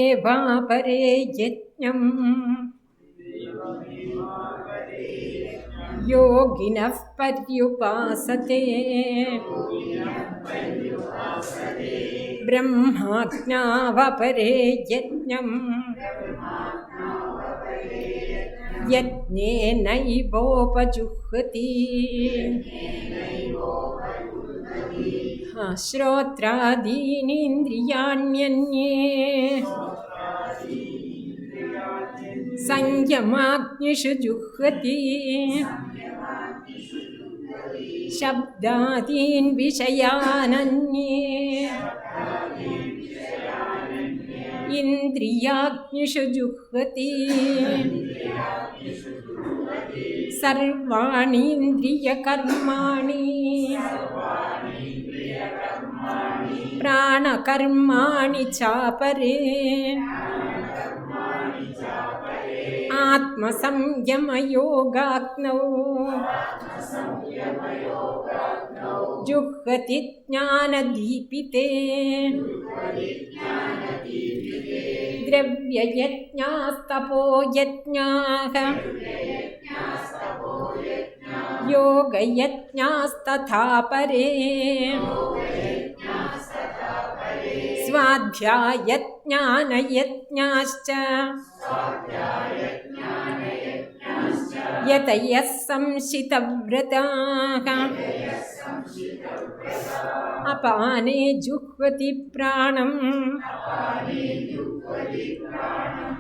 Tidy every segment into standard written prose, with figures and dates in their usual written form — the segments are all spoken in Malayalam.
ദേവാപരേ യജ്ഞം യോഗിനഃ പര്യുപാസതേ ബ്രഹ്മാജ്ഞാവപരേ യജ്ഞം യജ്ഞേനൈവോപജുഹ്വതി ശ്രോത്രാദീനീന്ദ്രിയാണ്യന്യേ സംയമാഗ്നിഷു ജുഹ്വതി ശബ്ദാദീൻ വിഷയാനന്യേ ഇന്ദ്രിയാഗ്നിഷു ജുഹ്വതി സർവാണീന്ദ്രിയകർമാണി പ്രാണകർമാണി ചാപരേ ആത്മസംയമയോഗാഗ്നൗ ജുഹ്വതി ജ്ഞാനദീപിതേ ദ്രവ്യയജ്ഞാസ്തപോ യജ്ഞാഃ യോഗയജ്ഞാസ്തഥാ പരേ സ്വാധ്യായജ്ഞാനയജ്ഞാശ്ച യതയഃ സംശിതവ്രതാഃ അപാനേ ജുഹ്വതി പ്രാണം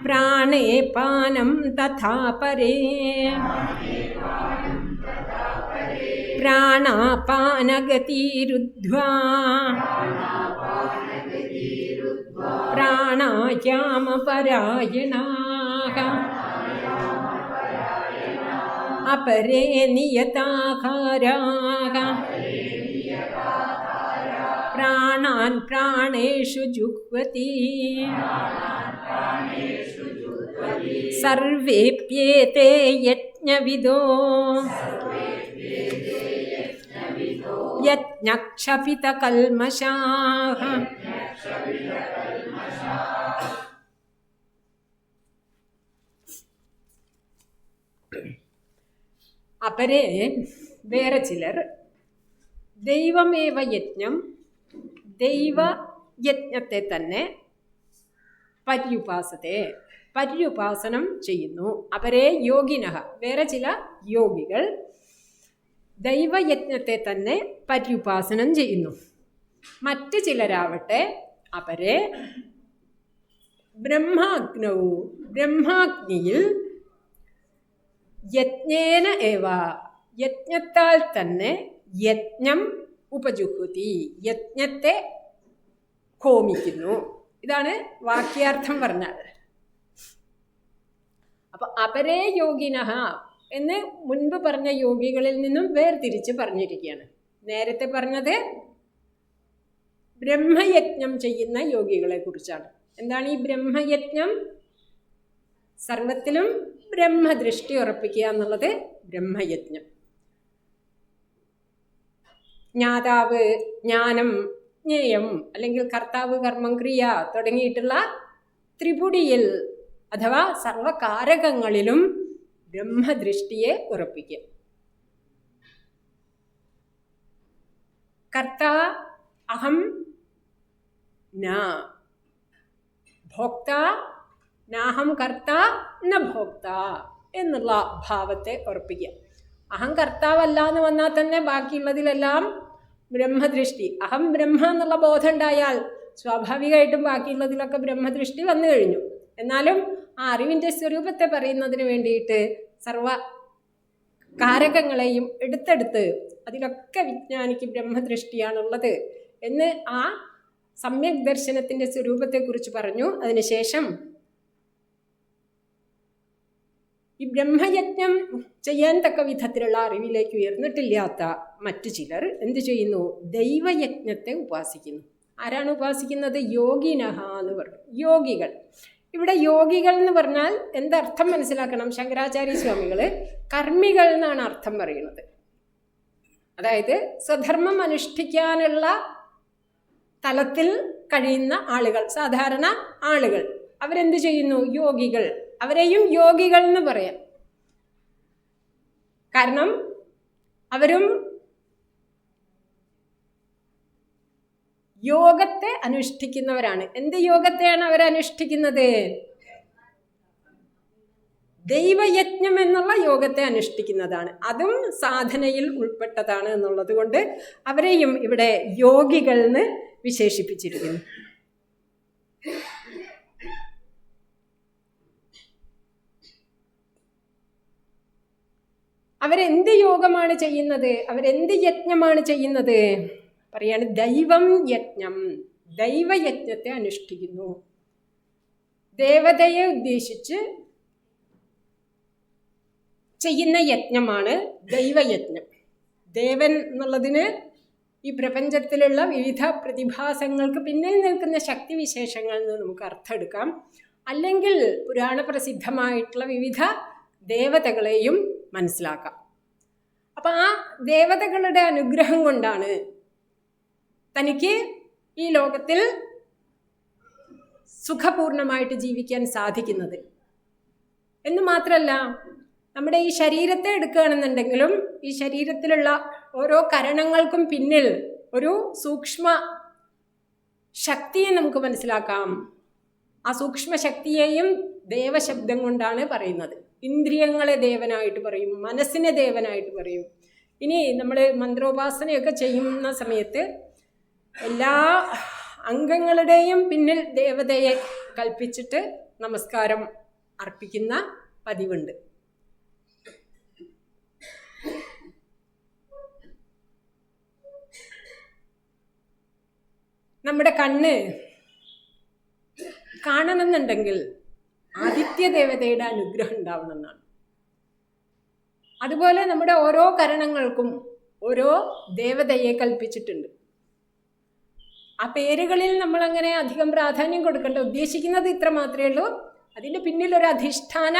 പ്രാണേ പാനം തഥാ പരേ പ്രാണാപാനഗതിരുദ്ധ്വാ പ്രാണായാമപരായണാഃ അപരേ നിയതാഹാരാഃ പ്രാണാൻ പ്രാണേഷു ജുഹ്വതി സർവേപ്യേതേ യജ്ഞവിദോ യജ്ഞക്ഷപിതകൽമഷാഃ അപരേ വേറെ ചിലർ ദൈവമേവ യജ്ഞം, ദൈവയജ്ഞത്തെ തന്നെ പര്യുപാസനം ചെയ്യുന്നു. അപരേ യോഗിനഃ, വേറെ ചില യോഗികൾ ദൈവയജ്ഞത്തെ തന്നെ പര്യുപാസനം ചെയ്യുന്നു. മറ്റ് ചിലരാവട്ടെ അപരേ ബ്രഹ്മാഗ്നിയിൽ യജ്ഞേന ഏവ, യജ്ഞത്താൽ തന്നെ യജ്ഞം ഉപജുഹുതി, യജ്ഞത്തെ ഹോമിക്കുന്നു. ഇതാണ് വാക്യാർത്ഥം പറഞ്ഞാൽ. അപ്പൊ അപരേ യോഗിനഃ എന്ന് മുൻപ് പറഞ്ഞ യോഗികളിൽ നിന്നും വേർതിരിച്ച് പറഞ്ഞിരിക്കുകയാണ്. നേരത്തെ പറഞ്ഞത് ബ്രഹ്മയജ്ഞം ചെയ്യുന്ന യോഗികളെ കുറിച്ചാണ്. എന്താണ് ഈ ബ്രഹ്മയജ്ഞം? സർവത്തിലും ബ്രഹ്മദൃഷ്ടി ഉറപ്പിക്കുക എന്നുള്ളത് ബ്രഹ്മയജ്ഞം. ജ്ഞാതാവ്, ജ്ഞാനം, ജ്ഞേയം അല്ലെങ്കിൽ കർത്താവ്, കർമ്മം, ക്രിയ തുടങ്ങിയിട്ടുള്ള ത്രിപുടിയിൽ അഥവാ സർവകാരകങ്ങളിലും ബ്രഹ്മദൃഷ്ടിയെ ഉറപ്പിക്കുക. കർത്താ അഹം ന, ഭോക്ത നാഹം കർത്ത ന ഭോക്ത എന്നുള്ള ഭാവത്തെ ഉറപ്പിക്കുക. അഹം കർത്താവല്ല എന്ന് വന്നാൽ തന്നെ ബാക്കിയുള്ളതിലെല്ലാം ബ്രഹ്മദൃഷ്ടി, അഹം ബ്രഹ്മ എന്നുള്ള ബോധം ഉണ്ടായാൽ സ്വാഭാവികമായിട്ടും ബാക്കിയുള്ളതിലൊക്കെ ബ്രഹ്മദൃഷ്ടി വന്നു കഴിഞ്ഞു. എന്നാലും ആ അറിവിൻ്റെ സ്വരൂപത്തെ പറയുന്നതിന് വേണ്ടിയിട്ട് സർവ കാരകങ്ങളെയും എടുത്തെടുത്ത് അതിലൊക്കെ വിജ്ഞാനിക്ക് ബ്രഹ്മദൃഷ്ടിയാണുള്ളത് എന്ന് ആ സമ്യക് ദർശനത്തിൻ്റെ സ്വരൂപത്തെക്കുറിച്ച് പറഞ്ഞു. അതിനുശേഷം ഈ ബ്രഹ്മയജ്ഞം ചെയ്യാൻ തക്ക വിധത്തിലുള്ള അറിവിലേക്ക് ഉയർന്നിട്ടില്ലാത്ത മറ്റു ചിലർ എന്തു ചെയ്യുന്നു? ദൈവയജ്ഞത്തെ ഉപാസിക്കുന്നു. ആരാണ് ഉപാസിക്കുന്നത്? യോഗിനഃ എന്ന് പറഞ്ഞു. യോഗികൾ. ഇവിടെ യോഗികൾ എന്ന് പറഞ്ഞാൽ എന്തർത്ഥം മനസ്സിലാക്കണം? ശങ്കരാചാര്യ സ്വാമികൾ കർമ്മികൾ എന്നാണ് അർത്ഥം പറയുന്നത്. അതായത് സ്വധർമ്മം അനുഷ്ഠിക്കാനുള്ള തലത്തിൽ കഴിയുന്ന ആളുകൾ, സാധാരണ ആളുകൾ, അവരെന്ത് ചെയ്യുന്നു? യോഗികൾ. അവരെയും യോഗികൾ എന്ന് പറയാം. കാരണം അവരും യോഗത്തെ അനുഷ്ഠിക്കുന്നവരാണ്. എന്ത് യോഗത്തെയാണ് അവരനുഷ്ഠിക്കുന്നത്? ദൈവയജ്ഞം എന്നുള്ള യോഗത്തെ അനുഷ്ഠിക്കുന്നതാണ്. അതും സാധനയിൽ ഉൾപ്പെട്ടതാണ് എന്നുള്ളത് കൊണ്ട് അവരെയും ഇവിടെ യോഗികൾ എന്ന് വിശേഷിപ്പിച്ചിരിക്കുന്നു. അവരെന്ത് യോഗമാണ് ചെയ്യുന്നത്? അവരെന്ത് യജ്ഞമാണ് ചെയ്യുന്നത്? പറയാണ് ദൈവം യജ്ഞം. ദൈവയജ്ഞത്തെ അനുഷ്ഠിക്കുന്നു. ദേവതയെ ഉദ്ദേശിച്ച് ചെയ്യുന്ന യജ്ഞമാണ് ദൈവയജ്ഞം. ദേവൻ എന്നുള്ളതിന് ഈ പ്രപഞ്ചത്തിലുള്ള വിവിധ പ്രതിഭാസങ്ങൾക്ക് പിന്നിൽ നിൽക്കുന്ന ശക്തിവിശേഷങ്ങളിൽ നിന്ന് നമുക്ക് അർത്ഥം എടുക്കാം. അല്ലെങ്കിൽ പുരാണപ്രസിദ്ധമായിട്ടുള്ള വിവിധ ദേവതകളെയും മനസ്സിലാക്കാം. അപ്പം ആ ദേവതകളുടെ അനുഗ്രഹം കൊണ്ടാണ് തനിക്ക് ഈ ലോകത്തിൽ സുഖപൂർണമായിട്ട് ജീവിക്കാൻ സാധിക്കുന്നത് എന്ന് മാത്രമല്ല, നമ്മുടെ ഈ ശരീരത്തെ എടുക്കുകയാണെന്നുണ്ടെങ്കിലും ഈ ശരീരത്തിലുള്ള ഓരോ കരണങ്ങൾക്കും പിന്നിൽ ഒരു സൂക്ഷ്മ ശക്തിയെ നമുക്ക് മനസ്സിലാക്കാം. ആ സൂക്ഷ്മ ശക്തിയെയും ദേവശബ്ദം കൊണ്ടാണ് പറയുന്നത്. ഇന്ദ്രിയങ്ങളെ ദേവനായിട്ട് പറയും, മനസ്സിനെ ദേവനായിട്ട് പറയും. ഇനി നമ്മൾ മന്ത്രോപാസനയൊക്കെ ചെയ്യുന്ന സമയത്ത് എല്ലാ അംഗങ്ങളുടെയും പിന്നിൽ ദേവതയെ കൽപ്പിച്ചിട്ട് നമസ്കാരം അർപ്പിക്കുന്ന പതിവുണ്ട്. നമ്മുടെ കണ്ണ് കാണണമെന്നുണ്ടെങ്കിൽ ആദിത്യ ദേവതയുടെ അനുഗ്രഹം ഉണ്ടാവണമെന്നാണ്. അതുപോലെ നമ്മുടെ ഓരോ കരണങ്ങൾക്കും ഓരോ ദേവതയെ കൽപ്പിച്ചിട്ടുണ്ട്. ആ പേരുകളിൽ നമ്മളങ്ങനെ അധികം പ്രാധാന്യം കൊടുക്കേണ്ട, ഉദ്ദേശിക്കുന്നത് ഇത്ര മാത്രമേ ഉള്ളൂ. അതിൻ്റെ പിന്നിലൊരു അധിഷ്ഠാന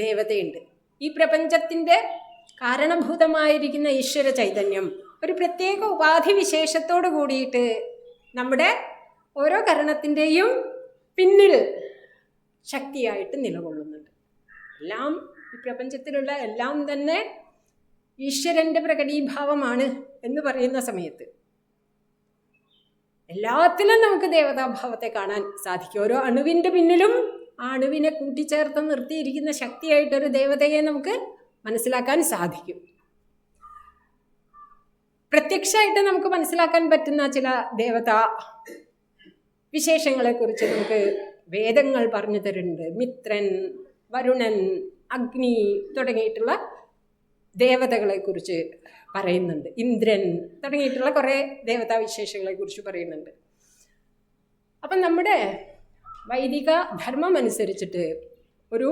ദേവതയുണ്ട്. ഈ പ്രപഞ്ചത്തിൻ്റെ കാരണഭൂതമായിരിക്കുന്ന ഈശ്വര ചൈതന്യം ഒരു പ്രത്യേക ഉപാധി വിശേഷത്തോട് കൂടിയിട്ട് നമ്മുടെ ഓരോ കരണത്തിൻ്റെയും പിന്നിൽ ശക്തിയായിട്ട് നിലകൊള്ളുന്നുണ്ട്. എല്ലാം ഈ പ്രപഞ്ചത്തിലുള്ള എല്ലാം തന്നെ ഈശ്വരൻ്റെ പ്രകടീഭാവമാണ് എന്ന് പറയുന്ന സമയത്ത് എല്ലാത്തിലും നമുക്ക് ദേവതാഭാവത്തെ കാണാൻ സാധിക്കും. ഓരോ അണുവിൻ്റെ പിന്നിലും ആ അണുവിനെ കൂട്ടിച്ചേർത്ത് നിർത്തിയിരിക്കുന്ന ശക്തിയായിട്ടൊരു ദേവതയെ നമുക്ക് മനസ്സിലാക്കാൻ സാധിക്കും. പ്രത്യക്ഷമായിട്ട് നമുക്ക് മനസ്സിലാക്കാൻ പറ്റുന്ന ചില ദേവതാ വിശേഷങ്ങളെക്കുറിച്ച് നമുക്ക് വേദങ്ങൾ പറഞ്ഞു തരുന്നുണ്ട്. മിത്രൻ, വരുണൻ, അഗ്നി തുടങ്ങിയിട്ടുള്ള ദേവതകളെക്കുറിച്ച് പറയുന്നുണ്ട്. ഇന്ദ്രൻ തുടങ്ങിയിട്ടുള്ള കുറേ ദേവതാ വിശേഷങ്ങളെക്കുറിച്ച് പറയുന്നുണ്ട്. അപ്പം നമ്മുടെ വൈദിക ധർമ്മം അനുസരിച്ചിട്ട് ഒരു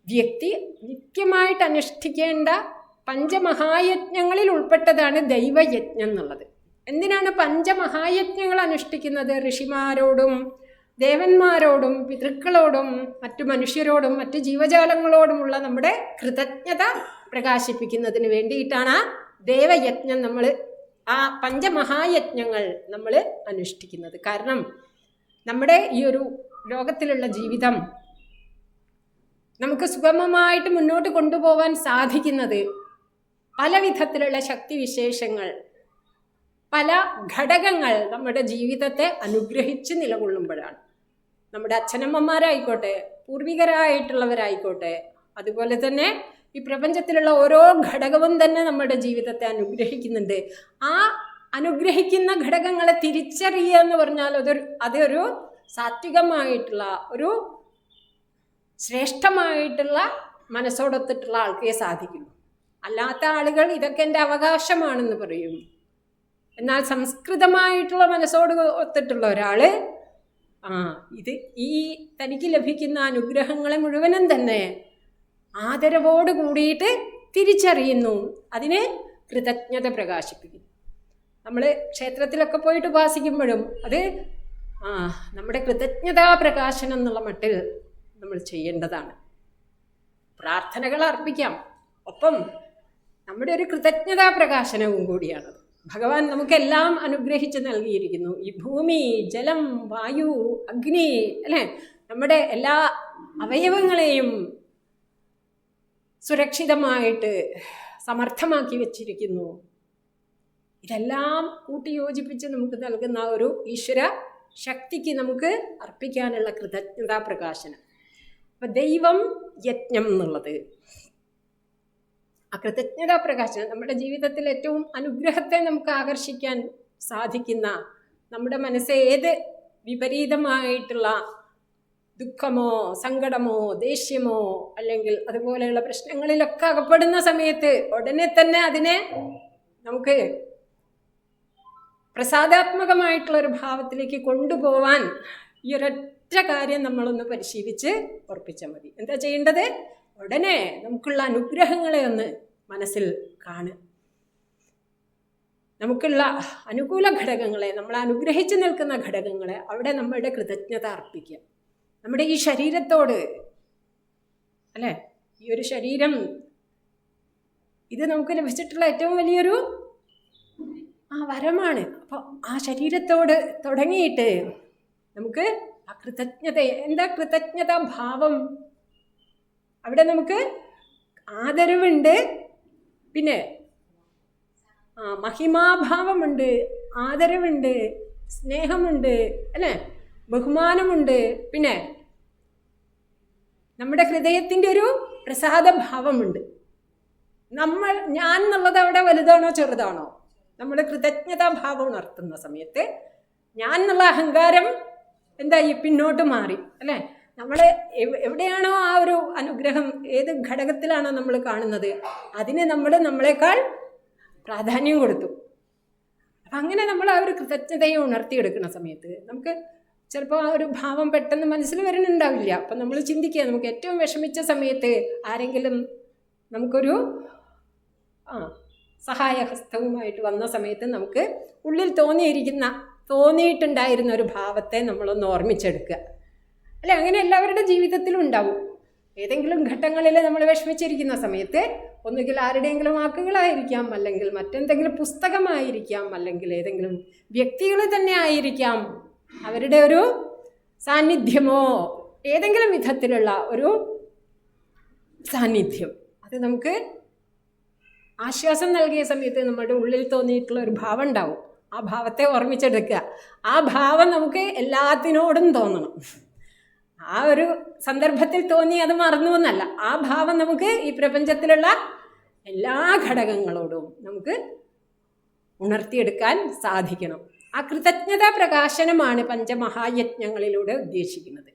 വ്യക്തി നിത്യമായിട്ട് അനുഷ്ഠിക്കേണ്ട പഞ്ചമഹായജ്ഞങ്ങളിൽ ഉൾപ്പെട്ടതാണ് ദൈവയജ്ഞം എന്നുള്ളത്. എന്തിനാണ് പഞ്ചമഹായജ്ഞങ്ങൾ അനുഷ്ഠിക്കുന്നത്? ഋഷിമാരോടും ദേവന്മാരോടും പിതൃക്കളോടും മറ്റു മനുഷ്യരോടും മറ്റു ജീവജാലങ്ങളോടുമുള്ള നമ്മുടെ കൃതജ്ഞത പ്രകാശിപ്പിക്കുന്നതിന് വേണ്ടിയിട്ടാണ് ദേവയജ്ഞം നമ്മൾ ആ പഞ്ചമഹായജ്ഞങ്ങൾ നമ്മൾ അനുഷ്ഠിക്കുന്നത്. കാരണം നമ്മുടെ ഈ ഒരു ലോകത്തിലുള്ള ജീവിതം നമുക്ക് സുഗമമായിട്ട് മുന്നോട്ട് കൊണ്ടുപോകാൻ സാധിക്കുന്നത് പല വിധത്തിലുള്ള ശക്തിവിശേഷങ്ങൾ, പല ഘടകങ്ങൾ നമ്മുടെ ജീവിതത്തെ അനുഗ്രഹിച്ച് നിലകൊള്ളുമ്പോഴാണ്. നമ്മുടെ അച്ഛനമ്മമാരായിക്കോട്ടെ, പൂർവികരായിട്ടുള്ളവരായിക്കോട്ടെ, അതുപോലെ തന്നെ ഈ പ്രപഞ്ചത്തിലുള്ള ഓരോ ഘടകവും തന്നെ നമ്മുടെ ജീവിതത്തെ അനുഗ്രഹിക്കുന്നുണ്ട്. ആ അനുഗ്രഹിക്കുന്ന ഘടകങ്ങളെ തിരിച്ചറിയുക എന്ന് പറഞ്ഞാൽ അതൊരു സാത്വികമായിട്ടുള്ള ഒരു ശ്രേഷ്ഠമായിട്ടുള്ള മനസ്സോടൊത്തിട്ടുള്ള ആൾക്കേ സാധിക്കുള്ളൂ. അല്ലാത്ത ആളുകൾ ഇതൊക്കെ എൻ്റെ അവകാശമാണെന്ന് പറയും. എന്നാൽ സംസ്കൃതമായിട്ടുള്ള മനസ്സോട് ഒത്തിട്ടുള്ള ഒരാൾ ഈ തനിക്ക് ലഭിക്കുന്ന അനുഗ്രഹങ്ങളെ മുഴുവനും തന്നെ ആദരവോട് കൂടിയിട്ട് തിരിച്ചറിയുന്നു, അതിന് കൃതജ്ഞത പ്രകാശിപ്പിക്കുന്നു. നമ്മൾ ക്ഷേത്രത്തിലൊക്കെ പോയിട്ട് ഉപാസിക്കുമ്പോഴും അത് നമ്മുടെ കൃതജ്ഞതാ പ്രകാശനം എന്നുള്ള മട്ടിൽ നമ്മൾ ചെയ്യേണ്ടതാണ്. പ്രാർത്ഥനകൾ അർപ്പിക്കാം, ഒപ്പം നമ്മുടെ ഒരു കൃതജ്ഞതാ പ്രകാശനവും കൂടിയാണത്. ഭഗവാൻ നമുക്കെല്ലാം അനുഗ്രഹിച്ച് നൽകിയിരിക്കുന്നു. ഈ ഭൂമി, ജലം, വായു, അഗ്നി, അല്ലേ, നമ്മുടെ എല്ലാ അവയവങ്ങളെയും സുരക്ഷിതമായിട്ട് സമർത്ഥമാക്കി വച്ചിരിക്കുന്നു. ഇതെല്ലാം കൂട്ടിയോജിപ്പിച്ച് നമുക്ക് നൽകുന്ന ഒരു ഈശ്വര ശക്തിക്ക് നമുക്ക് അർപ്പിക്കാനുള്ള കൃതജ്ഞതാ പ്രകാശനം. അപ്പം ദൈവം, യജ്ഞം എന്നുള്ളത് ആ കൃതജ്ഞതാ പ്രകാശനം നമ്മുടെ ജീവിതത്തിൽ ഏറ്റവും അനുഗ്രഹത്തെ നമുക്ക് ആകർഷിക്കാൻ സാധിക്കുന്ന, നമ്മുടെ മനസ്സെ ഏത് വിപരീതമായിട്ടുള്ള ദുഃഖമോ സങ്കടമോ ദേഷ്യമോ അല്ലെങ്കിൽ അതുപോലെയുള്ള പ്രശ്നങ്ങളിലൊക്കെ അകപ്പെടുന്ന സമയത്ത് ഉടനെ തന്നെ അതിനെ നമുക്ക് പ്രസാദാത്മകമായിട്ടുള്ളൊരു ഭാവത്തിലേക്ക് കൊണ്ടുപോവാൻ ഈ ഒരൊറ്റ കാര്യം നമ്മളൊന്ന് പരിശീലിച്ച് ഉറപ്പിച്ചാൽ മതി. എന്താ ചെയ്യേണ്ടത്? ഉടനെ നമുക്കുള്ള അനുഗ്രഹങ്ങളെ ഒന്ന് മനസ്സിൽ കാണുക. നമുക്കുള്ള അനുകൂല ഘടകങ്ങളെ, നമ്മൾ അനുഗ്രഹിച്ച് നിൽക്കുന്ന ഘടകങ്ങളെ അവിടെ നമ്മളുടെ കൃതജ്ഞത അർപ്പിക്കുക. നമ്മുടെ ഈ ശരീരത്തോട്, അല്ലേ, ഈ ഒരു ശരീരം ഇത് നമുക്ക് ലഭിച്ചിട്ടുള്ള ഏറ്റവും വലിയൊരു വരമാണ്. അപ്പോൾ ആ ശരീരത്തോട് തുടങ്ങിയിട്ട് നമുക്ക് ആ കൃതജ്ഞത, എന്താ കൃതജ്ഞതാ ഭാവം? അവിടെ നമുക്ക് ആദരവുണ്ട്, പിന്നെ മഹിമാഭാവമുണ്ട്, ആദരവുണ്ട്, സ്നേഹമുണ്ട്, അല്ലേ, ബഹുമാനമുണ്ട്, പിന്നെ നമ്മുടെ ഹൃദയത്തിൻ്റെ ഒരു പ്രസാദഭാവമുണ്ട്. ഞാൻ എന്നുള്ളത് അവിടെ വലുതാണോ ചെറുതാണോ? നമ്മുടെ കൃതജ്ഞതാഭാവം ഉണർത്തുന്ന സമയത്ത് ഞാൻ എന്നുള്ള അഹങ്കാരം എന്തായി? പിന്നോട്ട് മാറി, അല്ലേ? നമ്മൾ എവിടെയാണോ ആ ഒരു അനുഗ്രഹം, ഏത് ഘടകത്തിലാണോ നമ്മൾ കാണുന്നത്, അതിന് നമ്മൾ നമ്മളെക്കാൾ പ്രാധാന്യം കൊടുത്തു. അപ്പം അങ്ങനെ നമ്മൾ ആ ഒരു കൃതജ്ഞതയെ ഉണർത്തിയെടുക്കുന്ന സമയത്ത് നമുക്ക് ചിലപ്പോൾ ആ ഒരു ഭാവം പെട്ടെന്ന് മനസ്സിൽ വരുന്നുണ്ടാവില്ല. അപ്പം നമ്മൾ ചിന്തിക്കുക, നമുക്ക് ഏറ്റവും വിഷമിച്ച സമയത്ത് ആരെങ്കിലും നമുക്കൊരു സഹായഹസ്തവുമായിട്ട് വന്ന സമയത്ത് നമുക്ക് ഉള്ളിൽ തോന്നിയിട്ടുണ്ടായിരുന്ന ഒരു ഭാവത്തെ നമ്മളൊന്ന് ഓർമ്മിച്ചെടുക്കുക, അല്ലെ? അങ്ങനെ എല്ലാവരുടെ ജീവിതത്തിലും ഉണ്ടാവും. ഏതെങ്കിലും ഘട്ടങ്ങളിൽ നമ്മൾ വിഷമിച്ചിരിക്കുന്ന സമയത്ത് ഒന്നുകിൽ ആരുടെയെങ്കിലും വാക്കുകളായിരിക്കാം, അല്ലെങ്കിൽ മറ്റെന്തെങ്കിലും പുസ്തകമായിരിക്കാം, അല്ലെങ്കിൽ ഏതെങ്കിലും വ്യക്തികൾ തന്നെ ആയിരിക്കാം, അവരുടെ ഒരു സാന്നിധ്യമോ ഏതെങ്കിലും വിധത്തിലുള്ള ഒരു സാന്നിധ്യം, അത് നമുക്ക് ആശ്വാസം നൽകിയ സമയത്ത് നമ്മുടെ ഉള്ളിൽ തോന്നിയിട്ടുള്ള ഒരു ഭാവം ഉണ്ടാവും. ആ ഭാവത്തെ ഓർമ്മിച്ചെടുക്കുക. ആ ഭാവം നമുക്ക് എല്ലാത്തിനോടും തോന്നണം. ആ ഒരു സന്ദർഭത്തിൽ തോന്നി അത് മറന്നു എന്നല്ല, ആ ഭാവം നമുക്ക് ഈ പ്രപഞ്ചത്തിലുള്ള എല്ലാ ഘടകങ്ങളോടും നമുക്ക് ഉണർത്തിയെടുക്കാൻ സാധിക്കണം. ആ കൃതജ്ഞതാ പ്രകാശനമാണ് പഞ്ചമഹായജ്ഞങ്ങളിലൂടെ ഉദ്ദേശിക്കുന്നത്.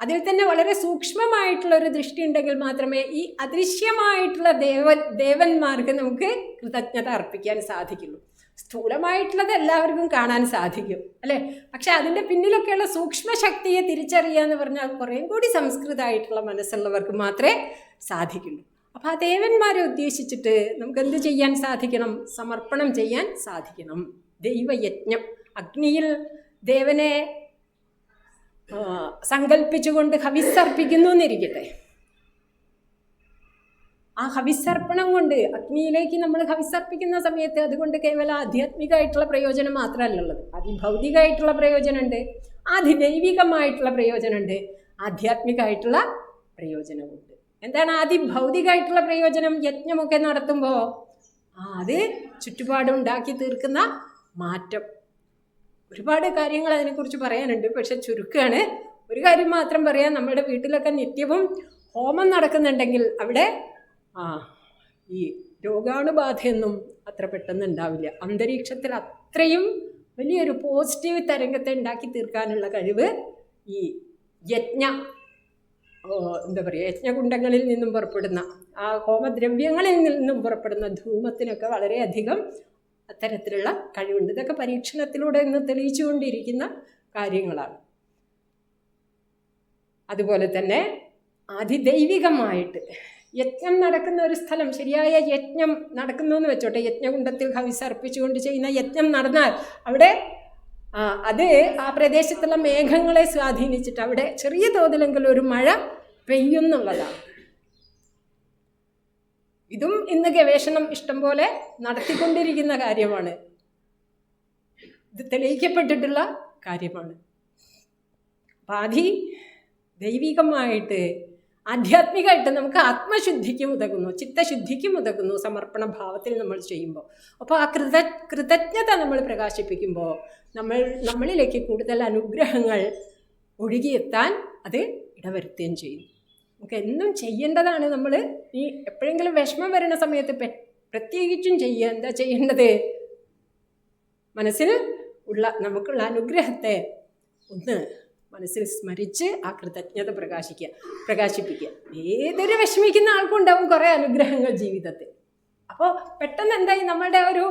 അതിൽ തന്നെ വളരെ സൂക്ഷ്മമായിട്ടുള്ളൊരു ദൃഷ്ടി ഉണ്ടെങ്കിൽ മാത്രമേ ഈ അദൃശ്യമായിട്ടുള്ള ദേവന്മാർക്ക് നമുക്ക് കൃതജ്ഞത അർപ്പിക്കാൻ സാധിക്കുള്ളൂ. സ്ഥൂലമായിട്ടുള്ളത് എല്ലാവർക്കും കാണാൻ സാധിക്കും, അല്ലേ? പക്ഷെ അതിൻ്റെ പിന്നിലൊക്കെയുള്ള സൂക്ഷ്മശക്തിയെ തിരിച്ചറിയുക എന്ന് പറഞ്ഞാൽ കുറേ കൂടി സംസ്കൃതമായിട്ടുള്ള മനസ്സുള്ളവർക്ക് മാത്രമേ സാധിക്കുള്ളൂ. അപ്പോൾ ആ ദേവന്മാരെ ഉദ്ദേശിച്ചിട്ട് നമുക്ക് എന്ത് ചെയ്യാൻ സാധിക്കണം? സമർപ്പണം ചെയ്യാൻ സാധിക്കണം. ദൈവയജ്ഞം, അഗ്നിയിൽ ദേവനെ സങ്കല്പിച്ചുകൊണ്ട് ഹവിസ്സർപ്പിക്കുന്നു എന്നിരിക്കട്ടെ. ആ ഹവിസ്സർപ്പണം കൊണ്ട് അഗ്നിയിലേക്ക് നമ്മൾ ഹവിസ്സർപ്പിക്കുന്ന സമയത്ത് അതുകൊണ്ട് കേവലം ആധ്യാത്മികമായിട്ടുള്ള പ്രയോജനം മാത്രമല്ലുള്ളത്, അതിഭൗതികമായിട്ടുള്ള പ്രയോജനമുണ്ട്, അതിദൈവികമായിട്ടുള്ള പ്രയോജനമുണ്ട്, ആധ്യാത്മികമായിട്ടുള്ള പ്രയോജനമുണ്ട്. എന്താണ് അതിഭൗതികമായിട്ടുള്ള പ്രയോജനം? യജ്ഞമൊക്കെ നടത്തുമ്പോൾ അത് ചുറ്റുപാടുണ്ടാക്കി തീർക്കുന്ന മാറ്റം. ഒരുപാട് കാര്യങ്ങൾ അതിനെക്കുറിച്ച് പറയാനുണ്ട്, പക്ഷെ ചുരുക്കമാണ്. ഒരു കാര്യം മാത്രം പറയാം, നമ്മുടെ വീട്ടിലൊക്കെ നിത്യവും ഹോമം നടക്കുന്നുണ്ടെങ്കിൽ അവിടെ ഈ രോഗാണുബാധയൊന്നും അത്ര പെട്ടെന്ന് ഉണ്ടാവില്ല. അന്തരീക്ഷത്തിൽ അത്രയും വലിയൊരു പോസിറ്റീവ് തരംഗത്തെ ഉണ്ടാക്കി തീർക്കാനുള്ള കഴിവ് ഈ യജ്ഞകുണ്ടങ്ങളിൽ നിന്നും പുറപ്പെടുന്ന ആ ഹോമദ്രവ്യങ്ങളിൽ നിന്നും പുറപ്പെടുന്ന ധൂമത്തിനൊക്കെ വളരെയധികം അത്തരത്തിലുള്ള കഴിവുണ്ട്. ഇതൊക്കെ പരീക്ഷണത്തിലൂടെ ഇന്ന് തെളിയിച്ചുകൊണ്ടിരിക്കുന്ന കാര്യങ്ങളാണ്. അതുപോലെ തന്നെ അതിദൈവികമായിട്ട് യജ്ഞം നടക്കുന്ന ഒരു സ്ഥലം, ശരിയായ യജ്ഞം നടക്കുന്നു എന്ന് വെച്ചോട്ടെ, യജ്ഞകുണ്ടത്തിൽ ഹവിസ്സർപ്പിച്ചുകൊണ്ട് ചെയ്യുന്ന യജ്ഞം നടന്നാൽ അവിടെ അത് ആ പ്രദേശത്തുള്ള മേഘങ്ങളെ സ്വാധീനിച്ചിട്ട് അവിടെ ചെറിയ തോതിലെങ്കിലും ഒരു മഴ പെയ്യുന്നുള്ളതാണ്. ഇതും ഇന്ന് ഗവേഷണം ഇഷ്ടം പോലെ നടത്തിക്കൊണ്ടിരിക്കുന്ന കാര്യമാണ്. ഇത് തെളിയിക്കപ്പെട്ടിട്ടുള്ള കാര്യമാണ്. ദൈവികമായിട്ട് ആധ്യാത്മികമായിട്ട് നമുക്ക് ആത്മശുദ്ധിക്കും ഉതകുന്നു, ചിത്തശുദ്ധിക്കും ഉതകുന്നു സമർപ്പണ ഭാവത്തിൽ നമ്മൾ ചെയ്യുമ്പോൾ. അപ്പോൾ ആ കൃതജ്ഞത നമ്മൾ പ്രകാശിപ്പിക്കുമ്പോൾ നമ്മളിലേക്ക് കൂടുതൽ അനുഗ്രഹങ്ങൾ ഒഴുകിയെത്താൻ അത് ഇടവരുത്തുകയും ചെയ്യും. നമുക്ക് എന്നും ചെയ്യേണ്ടതാണ്. നമ്മൾ ഈ എപ്പോഴെങ്കിലും വിഷമം വരുന്ന സമയത്ത് പ്രത്യേകിച്ചും എന്താ ചെയ്യേണ്ടത്? മനസ്സിൽ നമുക്കുള്ള അനുഗ്രഹത്തെ ഒന്ന് മനസ്സിൽ സ്മരിച്ച് ആ കൃതജ്ഞത പ്രകാശിപ്പിക്കുക. ഏതൊരു വിഷമിക്കുന്ന ആൾക്കും ഉണ്ടാവും കുറേ അനുഗ്രഹങ്ങൾ ജീവിതത്തിൽ. അപ്പോൾ പെട്ടെന്ന് എന്തായി, നമ്മളുടെ ഒരു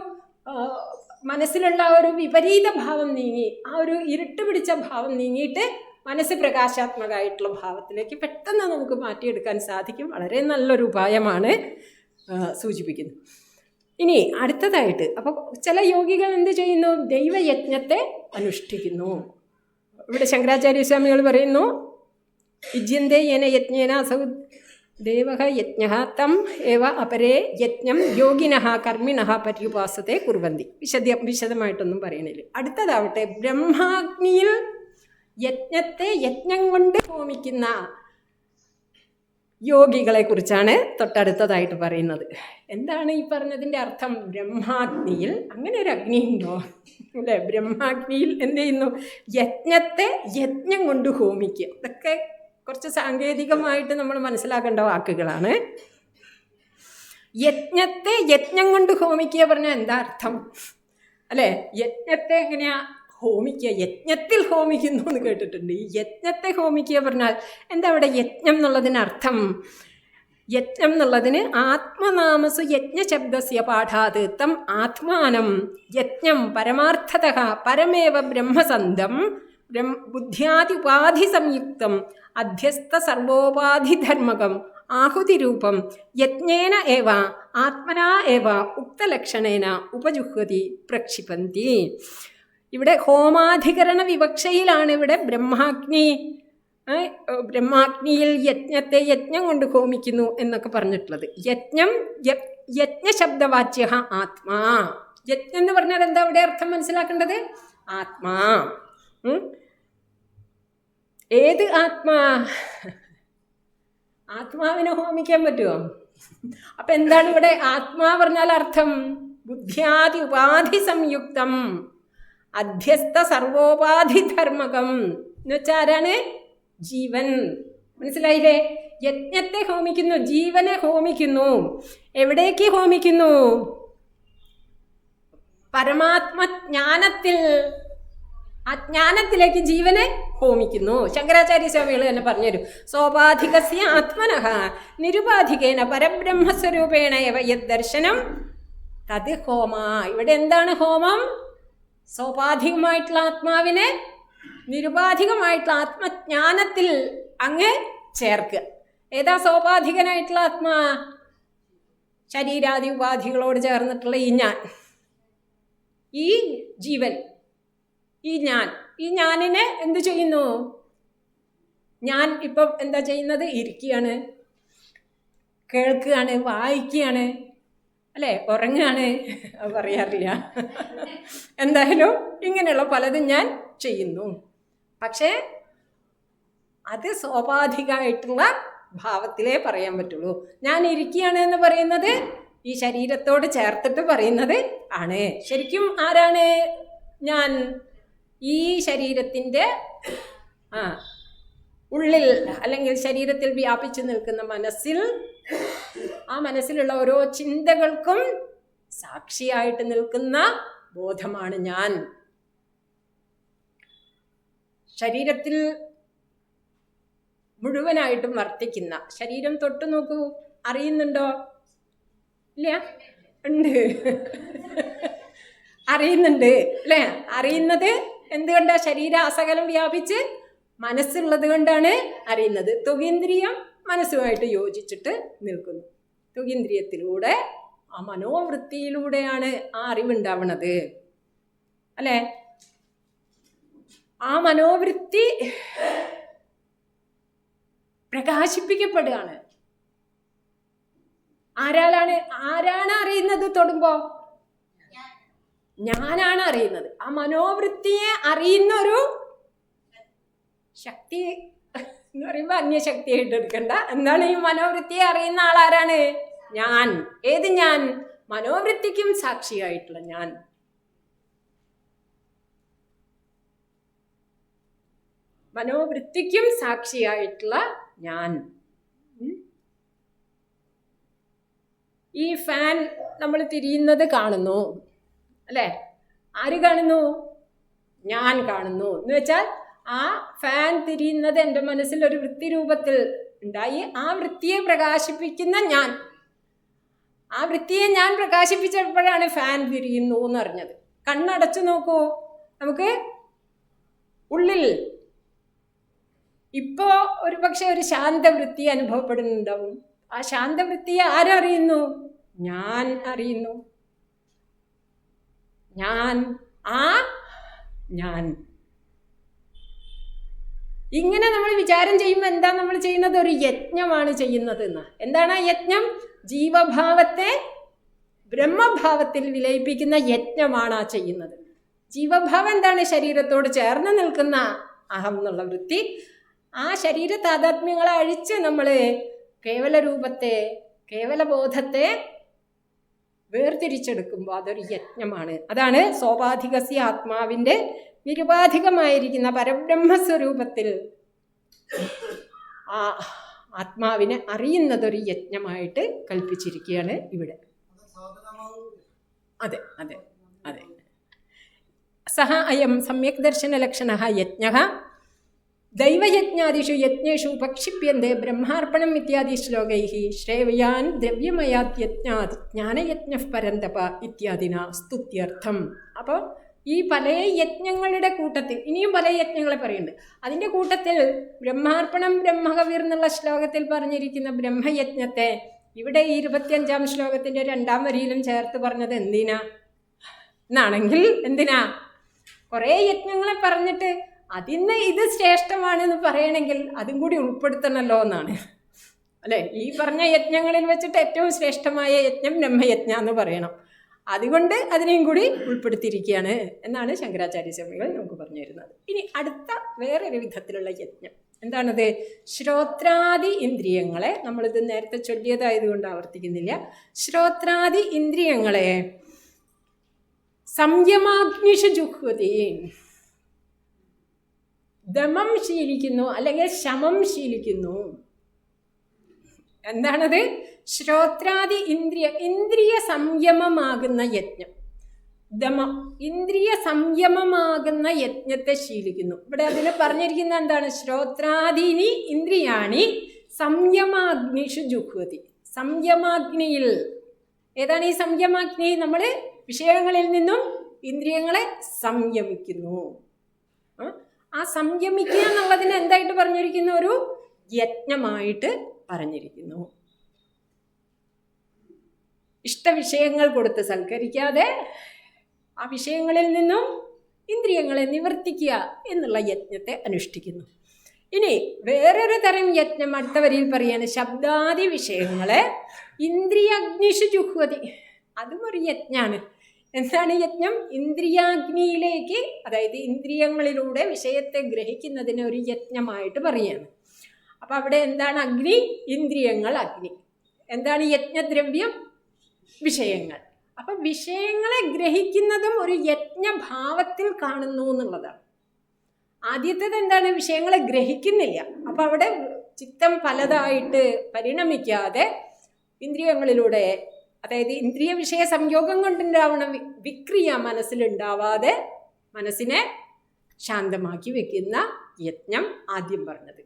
മനസ്സിലുള്ള ഒരു വിപരീത ഭാവം നീങ്ങി, ആ ഒരു ഇരുട്ട് പിടിച്ച ഭാവം നീങ്ങിയിട്ട് മനസ്സ് പ്രകാശാത്മകമായിട്ടുള്ള ഭാവത്തിലേക്ക് പെട്ടെന്ന് നമുക്ക് മാറ്റിയെടുക്കാൻ സാധിക്കും. വളരെ നല്ലൊരു ഉപായമാണ് സൂചിപ്പിക്കുന്നത്. ഇനി അടുത്തതായിട്ട്, അപ്പോൾ ചില യോഗികൾ എന്ത് ചെയ്യുന്നു? ദൈവയജ്ഞത്തെ അനുഷ്ഠിക്കുന്നു. ഇവിടെ ശങ്കരാചാര്യസ്വാമികൾ പറയുന്നു, യുജ്യന്തേ യേന യജ്ഞേന അസൗ ദേവഃ യജ്ഞഃ തം ഏവ അപരേ യജ്ഞം യോഗിനഃ കർമ്മിണഃ പര്യുപാസത്തെ കുർവന്തി. വിശദമായിട്ടൊന്നും പറയണില്ല. അടുത്തതാവട്ടെ, ബ്രഹ്മാഗ്നിയിൽ യജ്ഞം കൊണ്ട് ഹോമിക്കുന്ന യോഗികളെ കുറിച്ചാണ് തൊട്ടടുത്തതായിട്ട് പറയുന്നത്. എന്താണ് ഈ പറഞ്ഞതിൻ്റെ അർത്ഥം? ബ്രഹ്മാഗ്നിയിൽ അങ്ങനെ ഒരു അഗ്നി ഉണ്ടോ? അല്ലേ? ബ്രഹ്മാഗ്നിയിൽ എന്ത് ചെയ്യുന്നു? യജ്ഞം കൊണ്ട് ഹോമിക്കുക. ഇതൊക്കെ കുറച്ച് സാങ്കേതികമായിട്ട് നമ്മൾ മനസ്സിലാക്കേണ്ട വാക്കുകളാണ്. യജ്ഞം കൊണ്ട് ഹോമിക്കുക പറഞ്ഞാൽ എന്താ അർത്ഥം? അല്ലേ? യജ്ഞത്തെ എങ്ങനെയാ ഹോമിക്കുക? യജ്ഞത്തിൽ ഹോമിക്കുന്നു എന്ന് കേട്ടിട്ടുണ്ട്. ഈ യജ്ഞത്തെ ഹോമിക്കുക പറഞ്ഞാൽ എന്താ അവിടെ യജ്ഞം എന്നുള്ളതിനർത്ഥം? യജ്ഞം എന്നുള്ളതിന് ആത്മനാമസു യജ്ഞശബ്ദസ്യ പാഠാത് തം ആത്മാനം യജ്ഞം പരമാർത്ഥതഃ പരമേവ ബ്രഹ്മസന്ധം ബുദ്ധ്യാദി സംയുക്തം അധ്യസ്ഥ സർവോപാധിധർമ്മകം ആഹുതിരൂപം യജ്ഞേന ഏവ ആത്മനാ ഏവ ഉക്തലക്ഷണേന ഉപജുഹ്വതി പ്രക്ഷിപന്തി. ഇവിടെ ഹോമാധികരണ വിവക്ഷയിലാണ് ഇവിടെ ബ്രഹ്മാഗ്നിയിൽ യജ്ഞം കൊണ്ട് ഹോമിക്കുന്നു എന്നൊക്കെ പറഞ്ഞിട്ടുള്ളത്. യജ്ഞശബ്ദവാച്യ ആത്മാ. യജ്ഞം എന്ന് പറഞ്ഞാൽ എന്താ ഇവിടെ അർത്ഥം മനസ്സിലാക്കേണ്ടത്? ആത്മാ. ഏത് ആത്മാ? ആത്മാവിനെ ഹോമിക്കാൻ പറ്റുമോ? അപ്പൊ എന്താണ് ഇവിടെ ആത്മാ പറഞ്ഞാൽ അർത്ഥം? ബുദ്ധ്യാദി ഉപാധി സംയുക്തം അധ്യസ്ഥ സർവോപാധിധർമ്മകം എന്ന് വെച്ചാൽ ആരാണ്? ജീവൻ. മനസ്സിലായില്ലേ? യജ്ഞത്തെ ഹോമിക്കുന്നു, ജീവനെ ഹോമിക്കുന്നു. എവിടേക്ക് ഹോമിക്കുന്നു? പരമാത്മജ്ഞാനത്തിൽ. ആ ജ്ഞാനത്തിലേക്ക് ജീവനെ ഹോമിക്കുന്നു. ശങ്കരാചാര്യ സ്വാമികൾ തന്നെ പറഞ്ഞുതരും, സോപാധികസ്യ ആത്മനഃ നിരുപാധികേന പരബ്രഹ്മസ്വരൂപേണ യദ്ദർശനം തത് ഹോമ. ഇവിടെ എന്താണ് ഹോമം? സോപാധികമായിട്ടുള്ള ആത്മാവിനെ നിരുപാധികമായിട്ടുള്ള ആത്മജ്ഞാനത്തിൽ അങ്ങ് ചേർക്കുക. ഏതാ സോപാധികനായിട്ടുള്ള ആത്മാ? ശരീരാദി ഉപാധികളോട് ചേർന്നിട്ടുള്ള ഈ ഞാൻ, ഈ ജീവൻ, ഈ ഞാനിനെ എന്ത് ചെയ്യുന്നു? ഞാൻ ഇപ്പം എന്താ ചെയ്യുന്നത്? ഇരിക്കുകയാണ്, കേൾക്കുകയാണ്, വായിക്കുകയാണ്, അല്ലേ? ഉറങ്ങുകയാണ്, അത് പറയാറില്ല. എന്തായാലും ഇങ്ങനെയുള്ള പലതും ഞാൻ ചെയ്യുന്നു. പക്ഷേ അത് സോപാധികമായിട്ടുള്ള ഭാവത്തിലേ പറയാൻ പറ്റുള്ളൂ. ഞാൻ ഇരിക്കുകയാണ് എന്ന് പറയുന്നത് ഈ ശരീരത്തോട് ചേർത്തിട്ട് പറയുന്നത് ആണ്. ശരിക്കും ആരാണ് ഞാൻ? ഈ ശരീരത്തിൻ്റെ ഉള്ളിൽ അല്ലെങ്കിൽ ശരീരത്തിൽ വ്യാപിച്ചു നിൽക്കുന്ന മനസ്സിൽ, ആ മനസ്സിലുള്ള ഓരോ ചിന്തകൾക്കും സാക്ഷിയായിട്ട് നിൽക്കുന്ന ബോധമാണ് ഞാൻ. ശരീരത്തിൽ മുഴുവനായിട്ടും വർത്തിക്കുന്ന, ശരീരം തൊട്ടു നോക്കൂ, അറിയുന്നുണ്ടോ? ഇല്ല? ഉണ്ട്, അറിയുന്നുണ്ട് അല്ലേ? അറിയുന്നത് എന്തുകൊണ്ടാ? ശരീരാസകലം വ്യാപിച്ച് മനസ്സുള്ളത് കൊണ്ടാണ് അറിയുന്നത്. ത്വകീന്ദ്രിയം മനസ്സുമായിട്ട് യോജിച്ചിട്ട് നിൽക്കുന്നു. ത്വകീന്ദ്രിയത്തിലൂടെ, ആ മനോവൃത്തിയിലൂടെയാണ് ആ അറിവുണ്ടാവുന്നത്, അല്ലേ? ആ മനോവൃത്തി പ്രകാശിപ്പിക്കപ്പെടുകയാണ്. ആരാണ് അറിയുന്നത്? തൊടുമ്പോ ഞാനാണ് അറിയുന്നത്. ആ മനോവൃത്തിയെ അറിയുന്ന ഒരു ശക്തി എന്ന് പറയുമ്പോൾ അന്യശക്തിയായിട്ട് എടുക്കണ്ട. എന്താണ് ഈ മനോവൃത്തിയെ അറിയുന്ന ആളാരാണ്? ഞാൻ. ഏത് ഞാൻ? മനോവൃത്തിക്കും സാക്ഷിയായിട്ടുള്ള ഞാൻ. മനോവൃത്തിക്കും സാക്ഷിയായിട്ടുള്ള ഞാൻ. ഈ ഫാൻ നമ്മൾ തിരിയുന്നത് കാണുന്നു അല്ലേ? ആര് കാണുന്നു? ഞാൻ കാണുന്നു. എന്ന് വെച്ചാൽ ആ ഫാൻ തിരിയുന്നത് എൻ്റെ മനസ്സിൽ ഒരു വൃത്തി രൂപത്തിൽ ഉണ്ടായി. ആ വൃത്തിയെ പ്രകാശിപ്പിക്കുന്ന ഞാൻ. ആ വൃത്തിയെ ഞാൻ പ്രകാശിപ്പിച്ചപ്പോഴാണ് ഫാൻ തിരിയുന്നു എന്നറിഞ്ഞത്. കണ്ണടച്ചു നോക്കൂ, നമുക്ക് ഉള്ളിൽ ഇപ്പോൾ ഒരു പക്ഷെ ഒരു ശാന്തവൃത്തി അനുഭവപ്പെടുന്നുണ്ടാവും. ആ ശാന്തവൃത്തിയെ ആരറിയുന്നു? ഞാൻ അറിയുന്നു. ഞാൻ. ആ ഞാൻ. ഇങ്ങനെ നമ്മൾ വിചാരം ചെയ്യുമ്പോൾ എന്താ നമ്മൾ ചെയ്യുന്നത്? ഒരു യജ്ഞമാണ് ചെയ്യുന്നത് എന്ന്. എന്താണ് ആ യജ്ഞം? ജീവഭാവത്തെ ബ്രഹ്മഭാവത്തിൽ വിലയിപ്പിക്കുന്ന യജ്ഞമാണ് ആ ചെയ്യുന്നത്. ജീവഭാവം എന്താണ്? ശരീരത്തോട് ചേർന്ന് നിൽക്കുന്ന അഹം എന്നുള്ള വൃത്തി. ആ ശരീര താതാത്മ്യങ്ങളെ അഴിച്ച് നമ്മൾ കേവല രൂപത്തെ, കേവല ബോധത്തെ വേർതിരിച്ചെടുക്കുമ്പോൾ അതൊരു യജ്ഞമാണ്. അതാണ് സോപാധികസ്യ ആത്മാവിൻ്റെ നിരുപാധികമായിരിക്കുന്ന പരബ്രഹ്മസ്വരൂപത്തിൽ ആ ആത്മാവിനെ അറിയുന്നതൊരു യജ്ഞമായിട്ട് കൽപ്പിച്ചിരിക്കുകയാണ് ഇവിടെ. അതെ അതെ അതെ. സഹ അയം സമ്യക് ദർശനലക്ഷണഃ യജ്ഞഃ ദൈവയജ്ഞാദിഷു യജ്ഞേഷു ഉപക്ഷിപ്യന്തേ ബ്രഹ്മാർപ്പണം ഇത്യാദി ശ്ലോകൈഃ ശ്രേവയാൻ ദ്രവ്യമയാത് യജ്ഞാത് ജ്ഞാനയജ്ഞഃ പരന്തപ ഇത്യാദിന സ്തുത്യർത്ഥം. അപ്പോൾ ഈ പല യജ്ഞങ്ങളുടെ കൂട്ടത്തിൽ ഇനിയും പല യജ്ഞങ്ങളെ പറയുന്നുണ്ട്. അതിൻ്റെ കൂട്ടത്തിൽ ബ്രഹ്മാർപ്പണം ബ്രഹ്മകവീർ എന്നുള്ള ശ്ലോകത്തിൽ പറഞ്ഞിരിക്കുന്ന ബ്രഹ്മയജ്ഞത്തെ ഇവിടെ ഈ 25-ാം ശ്ലോകത്തിൻ്റെ 2-ാം വരിയിലും ചേർത്ത് പറഞ്ഞത് എന്തിനാ എന്നാണെങ്കിൽ, എന്തിനാ കുറേ യജ്ഞങ്ങളെ പറഞ്ഞിട്ട് അതിന്ന് ഇത് ശ്രേഷ്ഠമാണെന്ന് പറയണമെങ്കിൽ അതും കൂടി ഉൾപ്പെടുത്തണമല്ലോ എന്നാണ് അല്ലേ? ഈ പറഞ്ഞ യജ്ഞങ്ങളിൽ വെച്ചിട്ട് ഏറ്റവും ശ്രേഷ്ഠമായ യജ്ഞം ബ്രഹ്മയജ്ഞ എന്ന് പറയണം. അതുകൊണ്ട് അതിനെയും കൂടി ഉൾപ്പെടുത്തിയിരിക്കുകയാണ് എന്നാണ് ശങ്കരാചാര്യ സ്വാമികൾ നമുക്ക് പറഞ്ഞു തരുന്നത്. ഇനി അടുത്ത വേറൊരു വിധത്തിലുള്ള യജ്ഞം എന്താണത്? ശ്രോത്രാദി ഇന്ദ്രിയങ്ങളെ, നമ്മളിത് നേരത്തെ ചൊല്ലിയതായതുകൊണ്ട് ആവർത്തിക്കുന്നില്ല, ശ്രോത്രാദി ഇന്ദ്രിയങ്ങളെ സംയമാഗ്നിഷു ജുഹ്വതി, ദമം ശീലിക്കുന്നു അല്ലെങ്കിൽ ശമം ശീലിക്കുന്നു. എന്താണത്? ശ്രോത്രാദി ഇന്ദ്രിയ സംയമമാകുന്ന യജ്ഞം. ദമം ഇന്ദ്രിയ സംയമമാകുന്ന യജ്ഞത്തെ ശീലിക്കുന്നു. ഇവിടെ അതിന് പറഞ്ഞിരിക്കുന്ന എന്താണ്? ശ്രോത്രാദീനി ഇന്ദ്രിയാണി സംയമാഗ്നിഷു ജുഹ്വതി. സംയമാഗ്നിയിൽ, ഏതാണ് ഈ സംയമാഗ്നി? നമ്മൾ വിഷയങ്ങളിൽ നിന്നും ഇന്ദ്രിയങ്ങളെ സംയമിക്കുന്നു. ആ സംയമിക്കുക എന്നുള്ളതിന് എന്തായിട്ട് പറഞ്ഞിരിക്കുന്നു? ഒരു യജ്ഞമായിട്ട് പറഞ്ഞിരിക്കുന്നു. ഇഷ്ടവിഷയങ്ങൾ കൊടുത്ത് സൽക്കരിക്കാതെ ആ വിഷയങ്ങളിൽ നിന്നും ഇന്ദ്രിയങ്ങളെ നിവർത്തിക്കുക എന്നുള്ള യജ്ഞത്തെ അനുഷ്ഠിക്കുന്നു. ഇനി വേറൊരു തരം യജ്ഞം അടുത്ത വരിയിൽ പറയാണ്, ശബ്ദാദി വിഷയങ്ങളെ ഇന്ദ്രിയാഗ്നിഷു ജുഹ്വതി. അതും ഒരു യജ്ഞാണ്. എന്താണ് യജ്ഞം? ഇന്ദ്രിയാഗ്നിയിലേക്ക്, അതായത് ഇന്ദ്രിയങ്ങളിലൂടെ വിഷയത്തെ ഗ്രഹിക്കുന്നതിന് ഒരു യജ്ഞമായിട്ട് പറയുകയാണ്. അപ്പം അവിടെ എന്താണ് അഗ്നി? ഇന്ദ്രിയങ്ങൾ അഗ്നി. എന്താണ് യജ്ഞദ്രവ്യം? വിഷയങ്ങൾ. അപ്പം വിഷയങ്ങളെ ഗ്രഹിക്കുന്നതും ഒരു യജ്ഞഭാവത്തിൽ കാണുന്നു എന്നുള്ളതാണ്. ആദ്യത്തേത് എന്താണ്? വിഷയങ്ങളെ ഗ്രഹിക്കുന്നില്ല. അപ്പം അവിടെ ചിത്തം പലതായിട്ട് പരിണമിക്കാതെ ഇന്ദ്രിയങ്ങളിലൂടെ, അതായത് ഇന്ദ്രിയ വിഷയ സംയോഗം കൊണ്ടുണ്ടാവണം വിക്രിയ മനസ്സിലുണ്ടാവാതെ മനസ്സിനെ ശാന്തമാക്കി വെക്കുന്ന യജ്ഞം ആദ്യം പറഞ്ഞത്.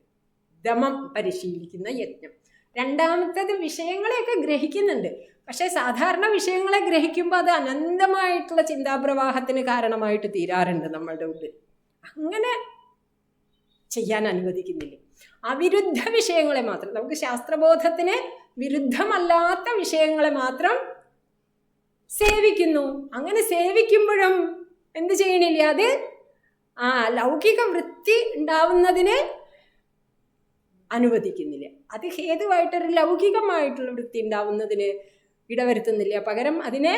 ദമം പരിശീലിക്കുന്ന യജ്ഞം. രണ്ടാമത്തേത് വിഷയങ്ങളെയൊക്കെ ഗ്രഹിക്കുന്നുണ്ട്, പക്ഷേ സാധാരണ വിഷയങ്ങളെ ഗ്രഹിക്കുമ്പോൾ അത് അനന്തമായിട്ടുള്ള ചിന്താപ്രവാഹത്തിന് കാരണമായിട്ട് തീരാറുണ്ട് നമ്മളുടെ ഉള്ളിൽ. അങ്ങനെ ചെയ്യാൻ അനുവദിക്കുന്നില്ല. അവിരുദ്ധ വിഷയങ്ങളെ മാത്രം, നമുക്ക് ശാസ്ത്രബോധത്തിന് വിരുദ്ധമല്ലാത്ത വിഷയങ്ങളെ മാത്രം സേവിക്കുന്നു. അങ്ങനെ സേവിക്കുമ്പോഴും എന്ത് ചെയ്യണില്ല? അത് ലൗകിക വൃത്തി ഉണ്ടാവുന്നതിന് അനുവദിക്കുന്നില്ല. അത് ഹേതുവായിട്ടൊരു ലൗകികമായിട്ടുള്ള വൃത്തി ഉണ്ടാവുന്നതിന് ഇടവരുത്തുന്നില്ല. പകരം അതിനെ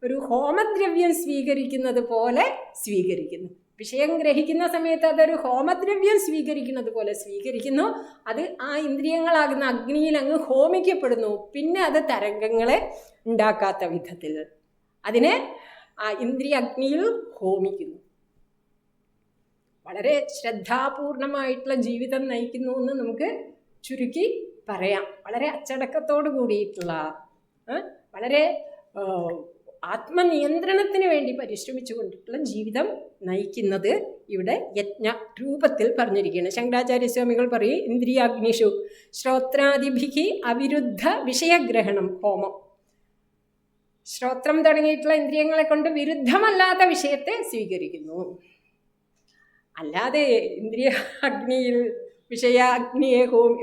ഒരു ഹോമദ്രവ്യം സ്വീകരിക്കുന്നത് പോലെ സ്വീകരിക്കുന്നു. വിഷയം ഗ്രഹിക്കുന്ന സമയത്ത് അതൊരു ഹോമദ്രവ്യം സ്വീകരിക്കുന്നത് പോലെ സ്വീകരിക്കുന്നു. അത് ആ ഇന്ദ്രിയങ്ങളാകുന്ന അഗ്നിയിൽ അങ്ങ് ഹോമിക്കപ്പെടുന്നു. പിന്നെ അത് തരംഗങ്ങളെ ഉണ്ടാക്കാത്ത വിധത്തിൽ അതിനെ ആ ഇന്ദ്രിയ അഗ്നിയിൽ ഹോമിക്കുന്നു. വളരെ ശ്രദ്ധാപൂർണമായിട്ടുള്ള ജീവിതം നയിക്കുന്നു എന്ന് നമുക്ക് ചുരുക്കി പറയാം. വളരെ അച്ചടക്കത്തോട് കൂടിയിട്ടുള്ള, വളരെ ആത്മനിയന്ത്രണത്തിന് വേണ്ടി പരിശ്രമിച്ചു കൊണ്ടിട്ടുള്ള ജീവിതം നയിക്കുന്നത് ഇവിടെ യജ്ഞ രൂപത്തിൽ പറഞ്ഞിരിക്കുകയാണ്. ശങ്കരാചാര്യസ്വാമികൾ പറയും, ഇന്ദ്രിയാഗ്നിഷു ശ്രോത്രാദിഭിഹി അവിരുദ്ധ വിഷയഗ്രഹണം ഹോമം. ശ്രോത്രം തുടങ്ങിയിട്ടുള്ള ഇന്ദ്രിയങ്ങളെ കൊണ്ട് വിരുദ്ധമല്ലാത്ത വിഷയത്തെ സ്വീകരിക്കുന്നു. അല്ലാതെ ഇന്ദ്രിയ അഗ്നിയിൽ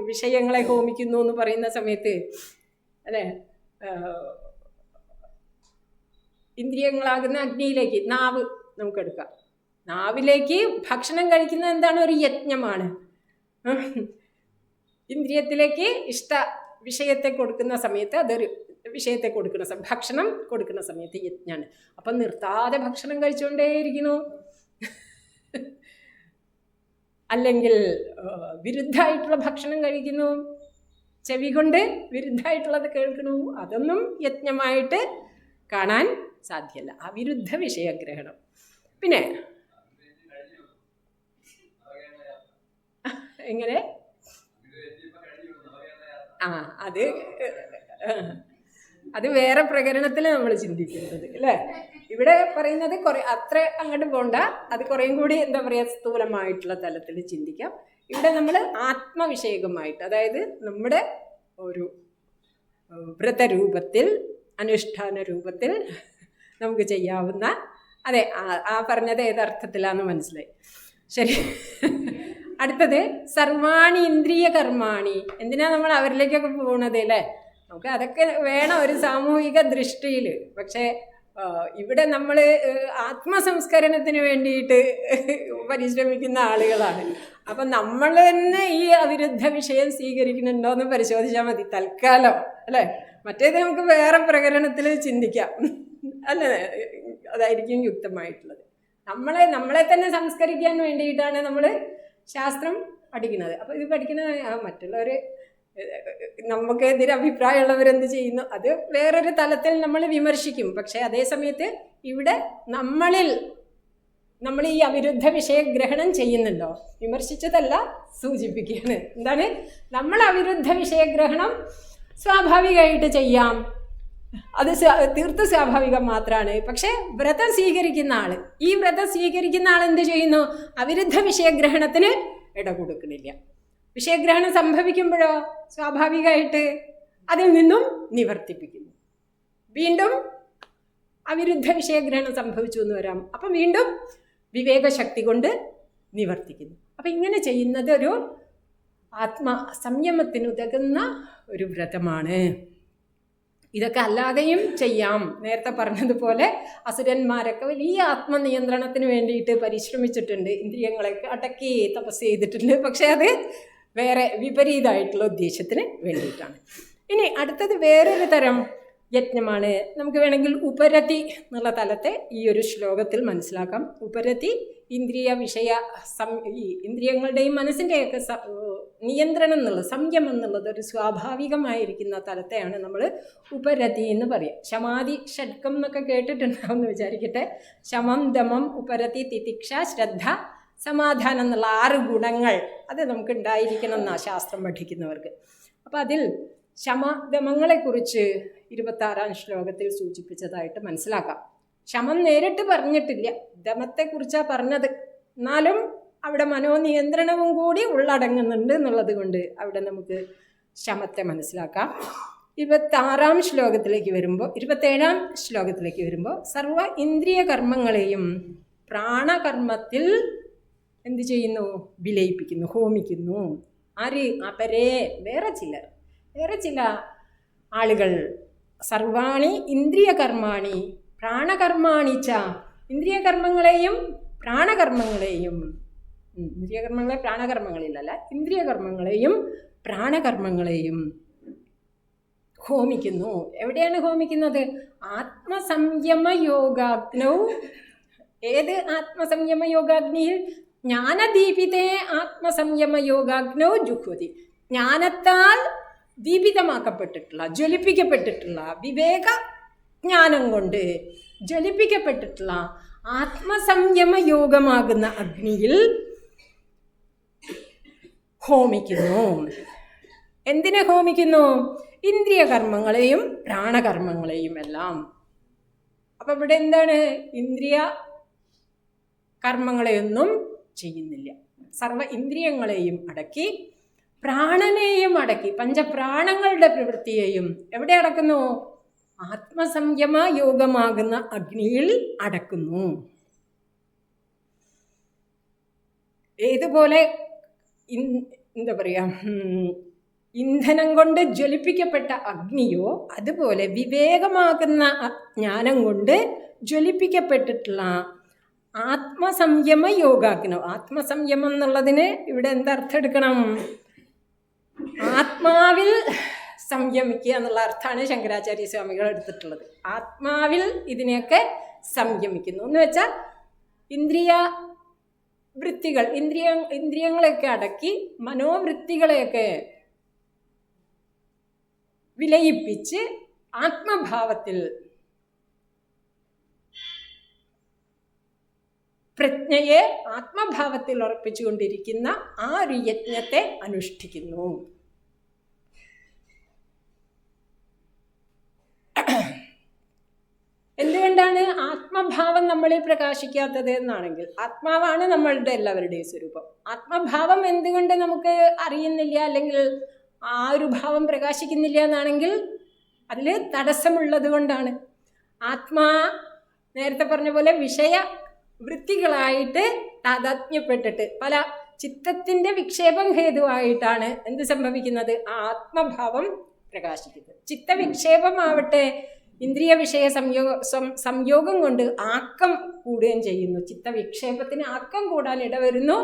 വിഷയങ്ങളെ ഹോമിക്കുന്നു എന്ന് പറയുന്ന സമയത്ത് അല്ലേ, ഇന്ദ്രിയങ്ങളാകുന്ന അഗ്നിയിലേക്ക് നാവ് നമുക്കെടുക്കാം. നാവിലേക്ക് ഭക്ഷണം കഴിക്കുന്നത് എന്താണ്? ഒരു യജ്ഞമാണ്. ഇന്ദ്രിയത്തിലേക്ക് ഇഷ്ട വിഷയത്തെ കൊടുക്കുന്ന സമയത്ത് അതൊരു വിഷയത്തെ കൊടുക്കുന്ന ഭക്ഷണം കൊടുക്കുന്ന സമയത്ത് യജ്ഞമാണ്. അപ്പം നിർത്താതെ ഭക്ഷണം കഴിച്ചുകൊണ്ടേയിരിക്കുന്നു. അല്ലെങ്കിൽ വിരുദ്ധമായിട്ടുള്ള ഭക്ഷണം കഴിക്കുന്നു, ചെവി കൊണ്ട് വിരുദ്ധമായിട്ടുള്ളത് കേൾക്കണു. അതൊന്നും യജ്ഞമായിട്ട് കാണാൻ സാധ്യമല്ല. അവിരുദ്ധ വിഷയഗ്രഹണം. പിന്നെ എങ്ങനെ അത് വേറെ പ്രകരണത്തിൽ നമ്മൾ ചിന്തിക്കുന്നത് അല്ലേ. ഇവിടെ പറയുന്നത് അത്ര അങ്ങോട്ട് പോണ്ട, അത് കുറേയും കൂടി എന്താ പറയുക സ്ഥൂലമായിട്ടുള്ള തലത്തിൽ ചിന്തിക്കാം. ഇവിടെ നമ്മൾ ആത്മവിഷയകമായിട്ട്, അതായത് നമ്മുടെ ഒരു വ്രതരൂപത്തിൽ, അനുഷ്ഠാന രൂപത്തിൽ നമുക്ക് ചെയ്യാവുന്ന, അതെ ആ പറഞ്ഞത് ഏതർത്ഥത്തിലാണെന്ന് മനസ്സിലായി. ശരി, അടുത്തത് സർവാണി ഇന്ദ്രിയ കർമാണി. എന്തിനാ നമ്മൾ അവരിലേക്കൊക്കെ പോകുന്നത് അല്ലേ? നമുക്ക് അതൊക്കെ വേണം ഒരു സാമൂഹിക ദൃഷ്ടിയിൽ. പക്ഷേ ഇവിടെ നമ്മൾ ആത്മസംസ്കരണത്തിന് വേണ്ടിയിട്ട് പരിശ്രമിക്കുന്ന ആളുകളാണ്. അപ്പം നമ്മൾ തന്നെ ഈ അവിരുദ്ധ വിഷയം സ്വീകരിക്കുന്നുണ്ടോ എന്ന് പരിശോധിച്ചാൽ മതി തൽക്കാലം അല്ലേ. മറ്റേത് നമുക്ക് വേറെ പ്രകരണത്തിൽ ചിന്തിക്കാം അല്ലേ, അതായിരിക്കും യുക്തമായിട്ടുള്ളത്. നമ്മളെ തന്നെ സംസ്കരിക്കാൻ വേണ്ടിയിട്ടാണ് നമ്മൾ ശാസ്ത്രം പഠിക്കുന്നത്. അപ്പോൾ ഇത് പഠിക്കുന്നത് മറ്റുള്ളവർ നമുക്കെതിരെ അഭിപ്രായമുള്ളവരെന്ത് ചെയ്യുന്നു അത് വേറൊരു തലത്തിൽ നമ്മൾ വിമർശിക്കും. പക്ഷേ അതേ സമയത്ത് ഇവിടെ നമ്മൾ ഈ അവിരുദ്ധ വിഷയഗ്രഹണം ചെയ്യുന്നുണ്ടോ? വിമർശിച്ചതല്ല, സൂചിപ്പിക്കുകയാണ്. എന്താണ്? നമ്മൾ അവിരുദ്ധ വിഷയഗ്രഹണം സ്വാഭാവികമായിട്ട് ചെയ്യാം, അത് തീർത്തും സ്വാഭാവികം മാത്രമാണ്. പക്ഷേ വ്രതം സ്വീകരിക്കുന്ന ആൾ, ഈ വ്രതം സ്വീകരിക്കുന്ന ആൾ എന്ത് ചെയ്യുന്നു? അവിരുദ്ധ വിഷയഗ്രഹണത്തിന് ഇട കൊടുക്കുന്നില്ല. വിഷയഗ്രഹണം സംഭവിക്കുമ്പോഴോ സ്വാഭാവികമായിട്ട് അതിൽ നിന്നും നിവർത്തിപ്പിക്കുന്നു. വീണ്ടും അവിരുദ്ധ വിഷയഗ്രഹണം സംഭവിച്ചു എന്ന് വരാം, അപ്പം വീണ്ടും വിവേകശക്തി കൊണ്ട് നിവർത്തിക്കുന്നു. അപ്പം ഇങ്ങനെ ചെയ്യുന്നത് ഒരു ആത്മസംയമത്തിനുതകുന്ന ഒരു വ്രതമാണ്. ഇതൊക്കെ അല്ലാതെയും ചെയ്യാം. നേരത്തെ പറഞ്ഞതുപോലെ അസുരന്മാരൊക്കെ വലിയ ആത്മനിയന്ത്രണത്തിന് വേണ്ടിയിട്ട് പരിശ്രമിച്ചിട്ടുണ്ട്, ഇന്ദ്രിയങ്ങളൊക്കെ അടക്കി തപസ് ചെയ്തിട്ടുണ്ട്. പക്ഷേ അത് വേറെ വിപരീതമായിട്ടുള്ള ഉദ്ദേശത്തിന് വേണ്ടിയിട്ടാണ്. ഇനി അടുത്തത് വേറൊരു തരം യജ്ഞമാണ്. നമുക്ക് വേണമെങ്കിൽ ഉപരതി എന്നുള്ള തലത്തെ ഈ ഒരു ശ്ലോകത്തിൽ മനസ്സിലാക്കാം. ഉപരതി ഇന്ദ്രിയ വിഷയ ഈ ഇന്ദ്രിയങ്ങളുടെയും മനസ്സിൻ്റെയൊക്കെ നിയന്ത്രണം എന്നുള്ളത്, സംയമം എന്നുള്ളത് ഒരു സ്വാഭാവികമായിരിക്കുന്ന തലത്തെയാണ് നമ്മൾ ഉപരതി എന്ന് പറയും. ശമാധി ഷഡ്കം എന്നൊക്കെ കേട്ടിട്ടുണ്ടാവും എന്ന് വിചാരിക്കട്ടെ. ശമം, ദമം, ഉപരതി, തിതിക്ഷ, ശ്രദ്ധ, സമാധാനം എന്നുള്ള 6 ഗുണങ്ങൾ അത് നമുക്ക് ഉണ്ടായിരിക്കണം എന്നാണ് ശാസ്ത്രം പഠിക്കുന്നവർക്ക്. അപ്പോൾ അതിൽ ശമദമങ്ങളെക്കുറിച്ച് 26-ാം ശ്ലോകത്തിൽ സൂചിപ്പിച്ചതായിട്ട് മനസ്സിലാക്കാം. ശമം നേരിട്ട് പറഞ്ഞിട്ടില്ല, ദമത്തെക്കുറിച്ചാണ് പറഞ്ഞത്. എന്നാലും അവിടെ മനോനിയന്ത്രണവും കൂടി ഉള്ളടങ്ങുന്നുണ്ട് എന്നുള്ളത് കൊണ്ട് അവിടെ നമുക്ക് ശമത്തെ മനസ്സിലാക്കാം. 27-ാം ശ്ലോകത്തിലേക്ക് വരുമ്പോൾ സർവ ഇന്ദ്രിയ കർമ്മങ്ങളെയും പ്രാണകർമ്മത്തിൽ എന്ത് ചെയ്യുന്നു? വിലയിപ്പിക്കുന്നു, ഹോമിക്കുന്നു. ആര്? അപരേ, വേറെ ചില ആളുകൾ. സർവാണി ഇന്ദ്രിയ കർമാണി പ്രാണകർമാണിച്ച. ഇന്ദ്രിയകർമ്മങ്ങളെയും പ്രാണകർമ്മങ്ങളെയും, ഇന്ദ്രിയകർമ്മങ്ങളെ പ്രാണകർമ്മങ്ങളിലല്ല, ഇന്ദ്രിയകർമ്മങ്ങളെയും പ്രാണകർമ്മങ്ങളെയും ഹോമിക്കുന്നു. എവിടെയാണ് ഹോമിക്കുന്നത്? ആത്മസംയമ യോഗാഗ്നൗ. ഏത് ആത്മസംയമ യോഗാഗ്നിയിൽ? ജ്ഞാനദീപിതേ ആത്മസംയമ യോഗാഗ്നൗ ജുഹ്വതി. ജ്ഞാനത്താൽ ദീപിതമാക്കപ്പെട്ടിട്ടുള്ള, ജ്വലിപ്പിക്കപ്പെട്ടിട്ടുള്ള, വിവേക ജ്ഞാനം കൊണ്ട് ജ്വലിപ്പിക്കപ്പെട്ടിട്ടുള്ള ആത്മസംയമ യോഗമാകുന്ന അഗ്നിയിൽ ഹോമിക്കുന്നു. എന്തിനെ ഹോമിക്കുന്നു? ഇന്ദ്രിയ കർമ്മങ്ങളെയും പ്രാണകർമ്മങ്ങളെയും എല്ലാം. അപ്പം ഇവിടെ എന്താണ്? ഇന്ദ്രിയ കർമ്മങ്ങളെയൊന്നും ചെയ്യുന്നില്ല. സർവ ഇന്ദ്രിയങ്ങളെയും അടക്കി പ്രാണനെയും അടക്കി പഞ്ചപ്രാണങ്ങളുടെ പ്രവൃത്തിയെയും എവിടെ അടക്കുന്നു? ആത്മസംയമ യോഗമാകുന്ന അഗ്നിയിൽ അടക്കുന്നു. ഏതുപോലെ എന്താ പറയുക, ഇന്ധനം കൊണ്ട് ജ്വലിപ്പിക്കപ്പെട്ട അഗ്നിയോ അതുപോലെ വിവേകമാകുന്ന ജ്ഞാനം കൊണ്ട് ജ്വലിപ്പിക്കപ്പെട്ടിട്ടുള്ള ആത്മസംയമ യോഗാഗ്നോ. ആത്മസംയമം എന്നുള്ളതിന് ഇവിടെ എന്തർത്ഥം എടുക്കണം? ആത്മാവിൽ സംയമിക്കുക എന്നുള്ള അർത്ഥമാണ് ശങ്കരാചാര്യ സ്വാമികൾ എടുത്തിട്ടുള്ളത്. ആത്മാവിൽ ഇതിനെയൊക്കെ സംയമിക്കുന്നു എന്ന് വെച്ചാൽ ഇന്ദ്രിയ വൃത്തികൾ, ഇന്ദ്രിയങ്ങളെയൊക്കെ അടക്കി മനോവൃത്തികളെയൊക്കെ വിലയിപ്പിച്ച് ആത്മഭാവത്തിൽ പ്രജ്ഞയെ ആത്മഭാവത്തിൽ ഉറപ്പിച്ചുകൊണ്ടിരിക്കുന്ന ആ ഒരു യജ്ഞത്തെ അനുഷ്ഠിക്കുന്നു. എന്തുകൊണ്ടാണ് ആത്മഭാവം നമ്മളിൽ പ്രകാശിക്കാത്തത് എന്നാണെങ്കിൽ, ആത്മാവാണ് നമ്മളുടെ എല്ലാവരുടെയും സ്വരൂപം. ആത്മഭാവം എന്തുകൊണ്ട് നമുക്ക് അറിയുന്നില്ല, അല്ലെങ്കിൽ ആ ഒരു ഭാവം പ്രകാശിക്കുന്നില്ല എന്നാണെങ്കിൽ അതിൽ തടസ്സമുള്ളത് കൊണ്ടാണ്. ആത്മാ നേരത്തെ പറഞ്ഞ പോലെ വിഷയ വൃത്തികളായിട്ട് താതാത്മ്യപ്പെട്ടിട്ട് പല ചിത്തത്തിൻ്റെ വിക്ഷേപം ഹേതുവായിട്ടാണ് എന്ത് സംഭവിക്കുന്നത്? ആത്മഭാവം പ്രകാശിക്കുന്നത്. ചിത്തവിക്ഷേപമാവട്ടെ ഇന്ദ്രിയ വിഷയ സംയോഗം കൊണ്ട് ആക്കം കൂടുകയും ചെയ്യുന്നു. ചിത്തവിക്ഷേപത്തിന് ആക്കം കൂടാൻ ഇടവരുന്നു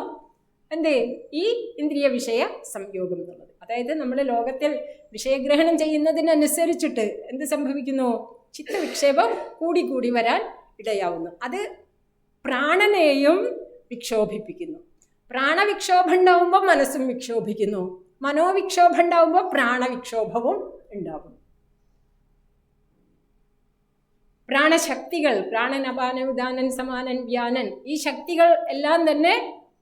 എന്തേ? ഈ ഇന്ദ്രിയ വിഷയ സംയോഗം എന്നുള്ളത്. അതായത് നമ്മൾ ലോകത്തിൽ വിഷയഗ്രഹണം ചെയ്യുന്നതിനനുസരിച്ചിട്ട് എന്ത് സംഭവിക്കുന്നു? ചിത്തവിക്ഷേപം കൂടി വരാൻ ഇടയാവുന്നു. അത് പ്രാണനെയും വിക്ഷോഭിപ്പിക്കുന്നു. പ്രാണവിക്ഷോഭം ഉണ്ടാവുമ്പോൾ മനസ്സും വിക്ഷോഭിക്കുന്നു. മനോവിക്ഷോഭം ഉണ്ടാവുമ്പോൾ പ്രാണവിക്ഷോഭവും ഉണ്ടാകും. പ്രാണശക്തികൾ, പ്രാണൻ, അപാനൻ, ഉദാനൻ, സമാനൻ, വ്യാനൻ, ഈ ശക്തികൾ എല്ലാം തന്നെ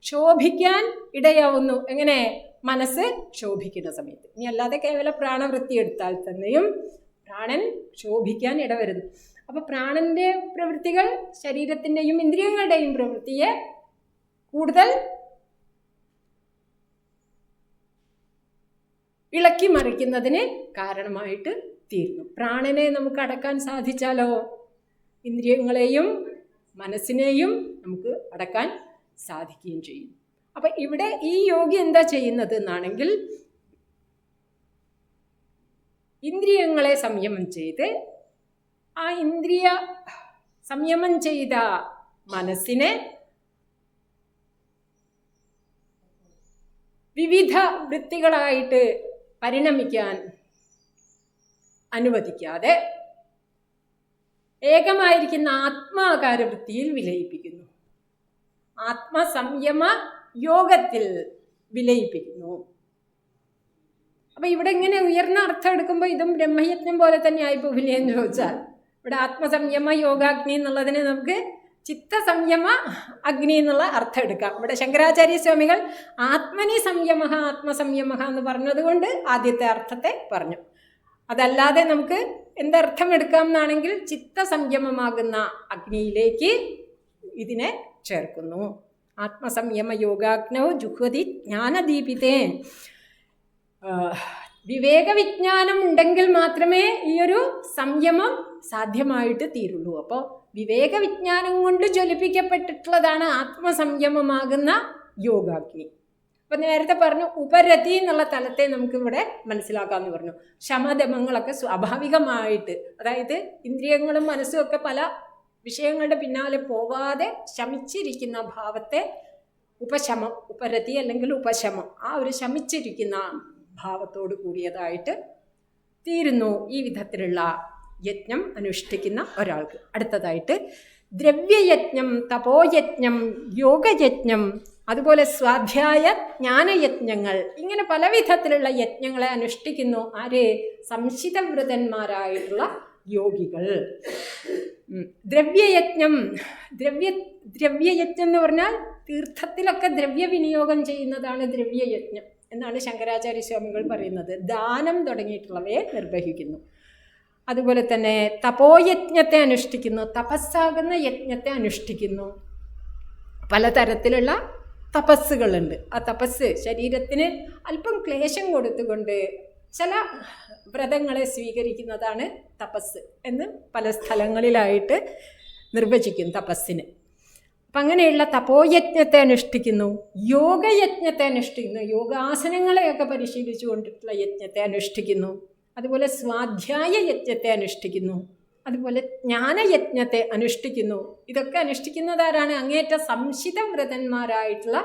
ശോഭിക്കാൻ ഇടയാവുന്നു. എങ്ങനെ? മനസ്സ് ശോഭിക്കുന്ന സമയത്ത്. ഇനി അല്ലാതെ കേവല പ്രാണവൃത്തി എടുത്താൽ തന്നെയും പ്രാണൻ ശോഭിക്കാൻ ഇടവരുന്നു. അപ്പോൾ പ്രാണന്റെ പ്രവൃത്തികൾ ശരീരത്തിൻ്റെയും ഇന്ദ്രിയങ്ങളുടെയും പ്രവൃത്തിയെ കൂടുതൽ ഇളക്കി മറിക്കുന്നതിന് കാരണമായിട്ട് തീരുന്നു. പ്രാണനെ നമുക്ക് അടക്കാൻ സാധിച്ചാലോ ഇന്ദ്രിയങ്ങളെയും മനസ്സിനെയും നമുക്ക് അടക്കാൻ സാധിക്കുകയും ചെയ്യും. അപ്പം ഇവിടെ ഈ യോഗി എന്താ ചെയ്യുന്നത് എന്നാണെങ്കിൽ, ഇന്ദ്രിയങ്ങളെ സംയമം ചെയ്ത് ആ ഇന്ദ്രിയ സംയമം ചെയ്ത മനസ്സിനെ വിവിധ വൃത്തികളായിട്ട് പരിണമിക്കാൻ അനുവദിക്കാതെ ഏകമായിരിക്കുന്ന ആത്മാകാര വൃത്തിയിൽ വിലയിപ്പിക്കുന്നു. ആത്മസംയമ യോഗത്തിൽ വിലയിപ്പിക്കുന്നു. അപ്പം ഇവിടെ ഇങ്ങനെ ഉയർന്ന അർത്ഥം എടുക്കുമ്പോൾ ഇതും ബ്രഹ്മയജ്ഞം പോലെ തന്നെ ആയിപ്പോവില്ലേ എന്ന് ചോദിച്ചാൽ, ഇവിടെ ആത്മസംയമ യോഗാഗ്നി എന്നുള്ളതിന് നമുക്ക് ചിത്തസംയമ അഗ്നി എന്നുള്ള അർത്ഥം എടുക്കാം. ഇവിടെ ശങ്കരാചാര്യ സ്വാമികൾ ആത്മനി സംയമ ആത്മസംയമ എന്ന് പറഞ്ഞതുകൊണ്ട് ആദ്യത്തെ അർത്ഥത്തെ പറഞ്ഞു. അതല്ലാതെ നമുക്ക് എന്തർത്ഥം എടുക്കാം എന്നാണെങ്കിൽ ചിത്തസംയമമാകുന്ന അഗ്നിയിലേക്ക് ഇതിനെ ചേർക്കുന്നു. ആത്മസംയമ യോഗാഗ്നൗ ജുഹ്വതി ജ്ഞാനദീപിതേ. വിവേകവിജ്ഞാനം ഉണ്ടെങ്കിൽ മാത്രമേ ഈ ഒരു സംയമം സാധ്യമായിട്ട് തീരുള്ളൂ. അപ്പോൾ വിവേകവിജ്ഞാനം കൊണ്ട് ജ്വലിപ്പിക്കപ്പെട്ടിട്ടുള്ളതാണ് ആത്മസംയമമാകുന്ന യോഗാഗ്നി. അപ്പം നേരത്തെ പറഞ്ഞു ഉപരതി എന്നുള്ള തലത്തെ നമുക്കിവിടെ മനസ്സിലാക്കാമെന്ന് പറഞ്ഞു. ശമദമങ്ങളൊക്കെ സ്വാഭാവികമായിട്ട്, അതായത് ഇന്ദ്രിയങ്ങളും മനസ്സും ഒക്കെ പല വിഷയങ്ങളുടെ പിന്നാലെ പോവാതെ ശമിച്ചിരിക്കുന്ന ഭാവത്തെ ഉപശമം, ഉപരതി അല്ലെങ്കിൽ ഉപശമം, ആ ഒരു ശമിച്ചിരിക്കുന്ന ഭാവത്തോട് കൂടിയതായിട്ട് തീരുന്നു ഈ വിധത്തിലുള്ള യജ്ഞം അനുഷ്ഠിക്കുന്ന ഒരാൾക്ക്. അടുത്തതായിട്ട് ദ്രവ്യയജ്ഞം, തപോയജ്ഞം, യോഗയജ്ഞം, അതുപോലെ സ്വാധ്യായ ജ്ഞാനയജ്ഞങ്ങൾ, ഇങ്ങനെ പല വിധത്തിലുള്ള യജ്ഞങ്ങളെ അനുഷ്ഠിക്കുന്നു ആര്? സംശിതവ്രതന്മാരായിട്ടുള്ള യോഗികൾ. ദ്രവ്യയജ്ഞം, ദ്രവ്യയജ്ഞം എന്ന് പറഞ്ഞാൽ തീർത്ഥത്തിലൊക്കെ ദ്രവ്യ വിനിയോഗം ചെയ്യുന്നതാണ് ദ്രവ്യയജ്ഞം എന്നാണ് ശങ്കരാചാര്യ സ്വാമികൾ പറയുന്നത്. ദാനം തുടങ്ങിയിട്ടുള്ളവയെ നിർവഹിക്കുന്നു. അതുപോലെ തന്നെ തപോയജ്ഞത്തെ അനുഷ്ഠിക്കുന്നു, തപസ്സാകുന്ന യജ്ഞത്തെ അനുഷ്ഠിക്കുന്നു. പലതരത്തിലുള്ള തപസ്സുകളുണ്ട്. ആ തപസ് ശരീരത്തിന് അല്പം ക്ലേശം കൊടുത്തുകൊണ്ട് ചില വ്രതങ്ങളെ സ്വീകരിക്കുന്നതാണ് തപസ് എന്ന് പല സ്ഥലങ്ങളിലായിട്ട് നിർവചിക്കും തപസ്സിന്. അപ്പം അങ്ങനെയുള്ള തപോയജ്ഞത്തെ അനുഷ്ഠിക്കുന്നു, യോഗയജ്ഞത്തെ അനുഷ്ഠിക്കുന്നു, യോഗാസനങ്ങളെയൊക്കെ പരിശീലിച്ചു കൊണ്ടിട്ടുള്ള യജ്ഞത്തെ അനുഷ്ഠിക്കുന്നു. അതുപോലെ സ്വാധ്യായ യജ്ഞത്തെ അനുഷ്ഠിക്കുന്നു, അതുപോലെ ജ്ഞാനയജ്ഞത്തെ അനുഷ്ഠിക്കുന്നു. ഇതൊക്കെ അനുഷ്ഠിക്കുന്നതാരാണ്? അങ്ങേറ്റ സംശിതവ്രതന്മാരായിട്ടുള്ള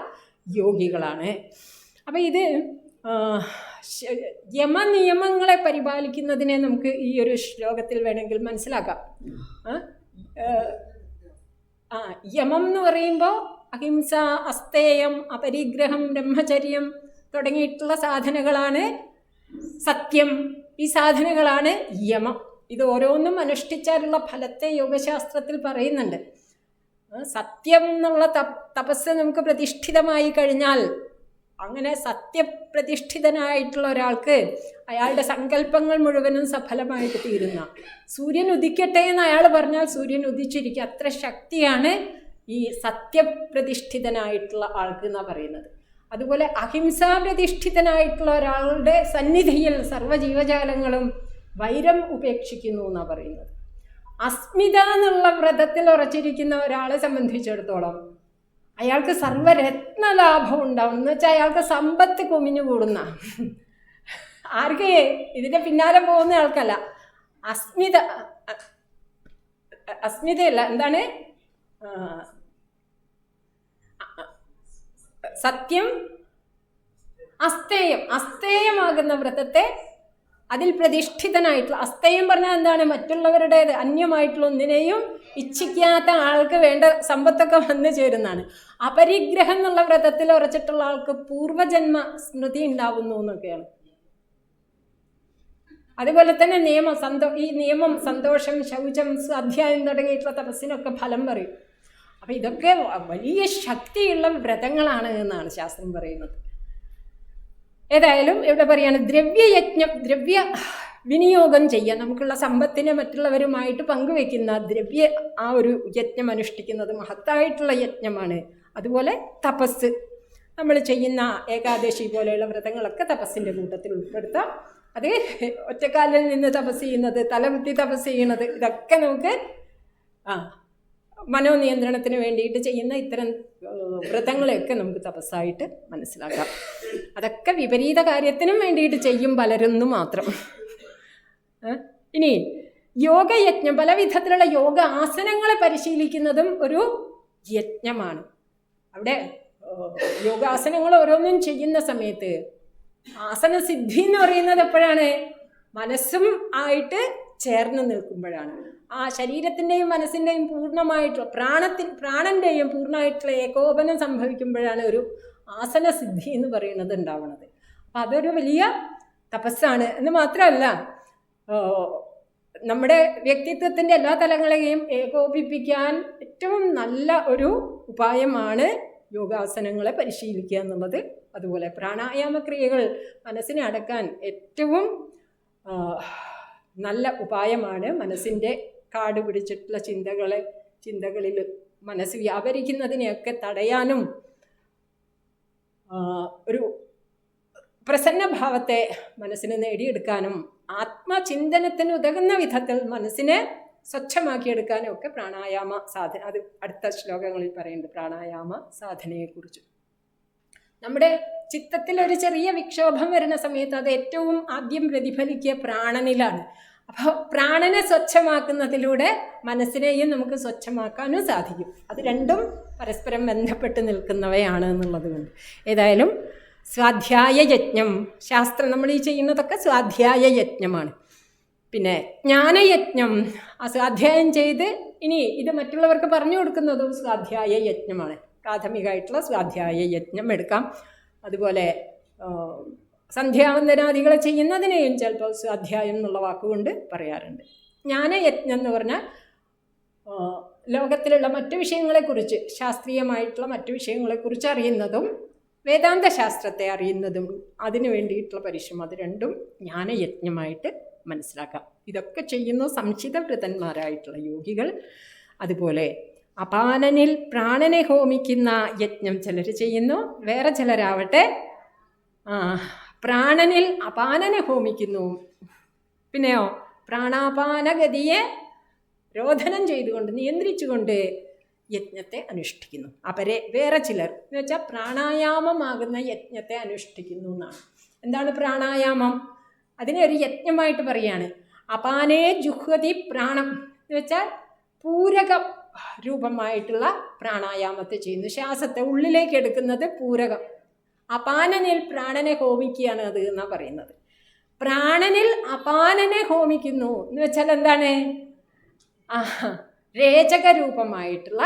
യോഗികളാണ്. അപ്പം ഇത് യമനിയമങ്ങളെ പരിപാലിക്കുന്നതിനെ നമുക്ക് ഈ ഒരു ശ്ലോകത്തിൽ വേണമെങ്കിൽ മനസ്സിലാക്കാം. യമം എന്ന് പറയുമ്പോൾ അഹിംസ, അസ്തേയം, അപരിഗ്രഹം, ബ്രഹ്മചര്യം തുടങ്ങിയിട്ടുള്ള സാധനങ്ങളാണ്. സത്യം, ഈ സാധനങ്ങളാണ് യമം. ഇത് ഓരോന്നും അനുഷ്ഠിച്ചാലുള്ള ഫലത്തെ യോഗശാസ്ത്രത്തിൽ പറയുന്നുണ്ട്. സത്യം എന്നുള്ള തപസ് നമുക്ക് പ്രതിഷ്ഠിതമായി കഴിഞ്ഞാൽ, അങ്ങനെ സത്യപ്രതിഷ്ഠിതനായിട്ടുള്ള ഒരാൾക്ക് അയാളുടെ സങ്കല്പങ്ങൾ മുഴുവനും സഫലമായിട്ട് തീരുന്ന, സൂര്യൻ ഉദിക്കട്ടെ എന്ന് അയാൾ പറഞ്ഞാൽ സൂര്യൻ ഉദിച്ചിരിക്കുക, അത്ര ശക്തിയാണ് ഈ സത്യപ്രതിഷ്ഠിതനായിട്ടുള്ള ആൾക്ക് എന്നാണ് പറയുന്നത്. അതുപോലെ അഹിംസാപ്രതിഷ്ഠിതനായിട്ടുള്ള ഒരാളുടെ സന്നിധിയിൽ സർവ്വജീവജാലങ്ങളും വൈരം ഉപേക്ഷിക്കുന്നു എന്നാണ് പറയുന്നത്. അസ്മിത എന്നുള്ള വ്രതത്തിൽ ഉറച്ചിരിക്കുന്ന ഒരാളെ സംബന്ധിച്ചിടത്തോളം അയാൾക്ക് സർവ്വരത്നലാഭം ഉണ്ടാവും. എന്ന് വെച്ചാൽ അയാൾക്ക് സമ്പത്ത് കുമിഞ്ഞു കൂടുന്ന, ആർക്ക്? ഇതിൻ്റെ പിന്നാലെ പോകുന്ന ആൾക്കല്ല. അസ്മിതയല്ല, എന്താണ്? സത്യം, അസ്തേയം, അസ്തേയമാകുന്ന വ്രതത്തെ അതിൽ പ്രതിഷ്ഠിതനായിട്ടുള്ള, അസ്തേയം പറഞ്ഞാൽ എന്താണ്? മറ്റുള്ളവരുടേത് അന്യമായിട്ടുള്ള ഒന്നിനെയും ഇച്ഛിക്കാത്ത ആൾക്ക് വേണ്ട സമ്പത്തൊക്കെ വന്നു ചേരുന്നതാണ്. അപരിഗ്രഹം എന്നുള്ള വ്രതത്തിൽ ഉറച്ചിട്ടുള്ള ആൾക്ക് പൂർവജന്മ സ്മൃതി ഉണ്ടാവുന്നു എന്നൊക്കെയാണ്. അതുപോലെ തന്നെ ഈ നിയമം, സന്തോഷം, ശൗചം, സ്വാധ്യായം തുടങ്ങിയിട്ടുള്ള തപസ്സിനൊക്കെ ഫലം പറയും. അപ്പം ഇതൊക്കെ വലിയ ശക്തിയുള്ള വ്രതങ്ങളാണ് എന്നാണ് ശാസ്ത്രം പറയുന്നത്. ഏതായാലും ഇവിടെ പറയാണ് ദ്രവ്യയജ്ഞം, ദ്രവ്യ വിനിയോഗം ചെയ്യാൻ, നമുക്കുള്ള സമ്പത്തിനെ മറ്റുള്ളവരുമായിട്ട് പങ്കുവെക്കുന്ന ആ ഒരു യജ്ഞം അനുഷ്ഠിക്കുന്നത് മഹത്തായിട്ടുള്ള യജ്ഞമാണ്. അതുപോലെ തപസ്, നമ്മൾ ചെയ്യുന്ന ഏകാദശി പോലെയുള്ള വ്രതങ്ങളൊക്കെ തപസ്സിൻ്റെ കൂട്ടത്തിൽ ഉൾപ്പെടുത്താം. അത് ഒറ്റക്കാലിൽ നിന്ന് തപസ് ചെയ്യുന്നത്, തലകുത്തി തപസ് ചെയ്യുന്നത്, ഇതൊക്കെ നമുക്ക് മനോനിയന്ത്രണത്തിന് വേണ്ടിയിട്ട് ചെയ്യുന്ന ഇത്തരം വ്രതങ്ങളെയൊക്കെ നമുക്ക് തപസ്സായിട്ട് മനസ്സിലാക്കാം. അതൊക്കെ വിപരീത കാര്യത്തിനും വേണ്ടിയിട്ട് ചെയ്യും പലരെന്നു മാത്രം. ഇനി യോഗയജ്ഞം, പല വിധത്തിലുള്ള യോഗ ആസനങ്ങളെ പരിശീലിക്കുന്നതും ഒരു യജ്ഞമാണ്. അവിടെ യോഗാസനങ്ങൾ ഓരോന്നും ചെയ്യുന്ന സമയത്ത് ആസനസിദ്ധി എന്ന് പറയുന്നത് എപ്പോഴാണ്? മനസ്സും ആയിട്ട് ചേർന്ന് നിൽക്കുമ്പോഴാണ്. ആ ശരീരത്തിൻ്റെയും മനസ്സിൻ്റെയും പൂർണ്ണമായിട്ടുള്ള പ്രാണൻ്റെയും പൂർണ്ണമായിട്ടുള്ള ഏകോപനം സംഭവിക്കുമ്പോഴാണ് ഒരു ആസനസിദ്ധി എന്ന് പറയുന്നത് ഉണ്ടാവുന്നത്. അപ്പം അതൊരു വലിയ തപസ്സാണ് എന്ന് മാത്രമല്ല, നമ്മുടെ വ്യക്തിത്വത്തിൻ്റെ എല്ലാ തലങ്ങളെയും ഏകോപിപ്പിക്കാൻ ഏറ്റവും നല്ല ഒരു ഉപായമാണ് യോഗാസനങ്ങളെ പരിശീലിക്കുക എന്നുള്ളത്. അതുപോലെ പ്രാണായാമക്രിയകൾ മനസ്സിനെ അടക്കാൻ ഏറ്റവും നല്ല ഉപായമാണ്. മനസ്സിൻ്റെ കാട് പിടിച്ചിട്ടുള്ള ചിന്തകളിൽ മനസ്സ് വ്യാപരിക്കുന്നതിനെയൊക്കെ തടയാനും ഒരു പ്രസന്നഭാവത്തെ മനസ്സിന് നേടിയെടുക്കാനും ആത്മചിന്തനത്തിന് ഉതകുന്ന വിധത്തിൽ മനസ്സിനെ സ്വച്ഛമാക്കിയെടുക്കാനും ഒക്കെ പ്രാണായാമ സാധന, അത് അടുത്ത ശ്ലോകങ്ങളിൽ പറയുന്നുണ്ട് പ്രാണായാമ സാധനയെക്കുറിച്ച്. നമ്മുടെ ചിത്തത്തിൽ ഒരു ചെറിയ വിക്ഷോഭം വരുന്ന സമയത്ത് അത് ഏറ്റവും ആദ്യം പ്രതിഫലിക്കുക പ്രാണനിലാണ്. അപ്പോൾ പ്രാണനെ സ്വച്ഛമാക്കുന്നതിലൂടെ മനസ്സിനെയും നമുക്ക് സ്വച്ഛമാക്കാനും സാധിക്കും. അത് രണ്ടും പരസ്പരം ബന്ധപ്പെട്ട് നിൽക്കുന്നവയാണ് എന്നുള്ളത് കൊണ്ട് ഏതായാലും സ്വാധ്യായ യജ്ഞം, ശാസ്ത്രം നമ്മൾ ഈ ചെയ്യുന്നതൊക്കെ സ്വാധ്യായ യജ്ഞമാണ്. പിന്നെ ജ്ഞാനയജ്ഞം സ്വാധ്യായം ചെയ്ത് ഇനി ഇത് മറ്റുള്ളവർക്ക് പറഞ്ഞു കൊടുക്കുന്നതും സ്വാധ്യായ യജ്ഞമാണ്. പ്രാഥമികമായിട്ടുള്ള സ്വാധ്യായ യജ്ഞം എടുക്കാം. അതുപോലെ സന്ധ്യാവന്ദനാദികളെ ചെയ്യുന്നതിനെയും ചിലപ്പോൾ സ്വാധ്യായം എന്നുള്ള വാക്കുകൊണ്ട് പറയാറുണ്ട്. ജ്ഞാനയജ്ഞം എന്ന് പറഞ്ഞാൽ ലോകത്തിലുള്ള മറ്റു വിഷയങ്ങളെക്കുറിച്ച്, ശാസ്ത്രീയമായിട്ടുള്ള മറ്റു വിഷയങ്ങളെക്കുറിച്ച് അറിയുന്നതും വേദാന്ത ശാസ്ത്രത്തെ അറിയുന്നതും അതിനു വേണ്ടിയിട്ടുള്ള പരിശ്രമം, അത് രണ്ടും ജ്ഞാനയജ്ഞമായിട്ട് മനസ്സിലാക്കാം. ഇതൊക്കെ ചെയ്യുന്നു സംശിതവ്രതന്മാരായിട്ടുള്ള യോഗികൾ. അതുപോലെ അപാനനിൽ പ്രാണനെ ഹോമിക്കുന്ന യജ്ഞം ചിലർ ചെയ്യുന്നു. വേറെ ചിലരാവട്ടെ പ്രാണനിൽ അപാനനെ ഹോമിക്കുന്നു. പിന്നെയോ പ്രാണാപാനഗതിയെ രോധനം ചെയ്തുകൊണ്ട്, നിയന്ത്രിച്ചുകൊണ്ട് യജ്ഞത്തെ അനുഷ്ഠിക്കുന്നു. വേറെ ചിലർ എന്ന് വെച്ചാൽ പ്രാണായാമമാകുന്ന യജ്ഞത്തെ അനുഷ്ഠിക്കുന്നു എന്നാണ്. എന്താണ് പ്രാണായാമം? അതിനെ ഒരു യജ്ഞമായിട്ട് പറയാണ്. അപാനേ ജുഹ്വതി പ്രാണം എന്ന് വെച്ചാൽ പൂരക രൂപമായിട്ടുള്ള പ്രാണായാമത്തെ ചെയ്യുന്നു. ശ്വാസത്തെ ഉള്ളിലേക്ക് എടുക്കുന്നത് പൂരകം. അപാനനിൽ പ്രാണനെ ഹോമിക്കുകയാണ് അത് എന്നാണ് പറയുന്നത്. പ്രാണനിൽ അപാനനെ ഹോമിക്കുന്നു എന്ന് വെച്ചാൽ എന്താണ്? രേചക രൂപമായിട്ടുള്ള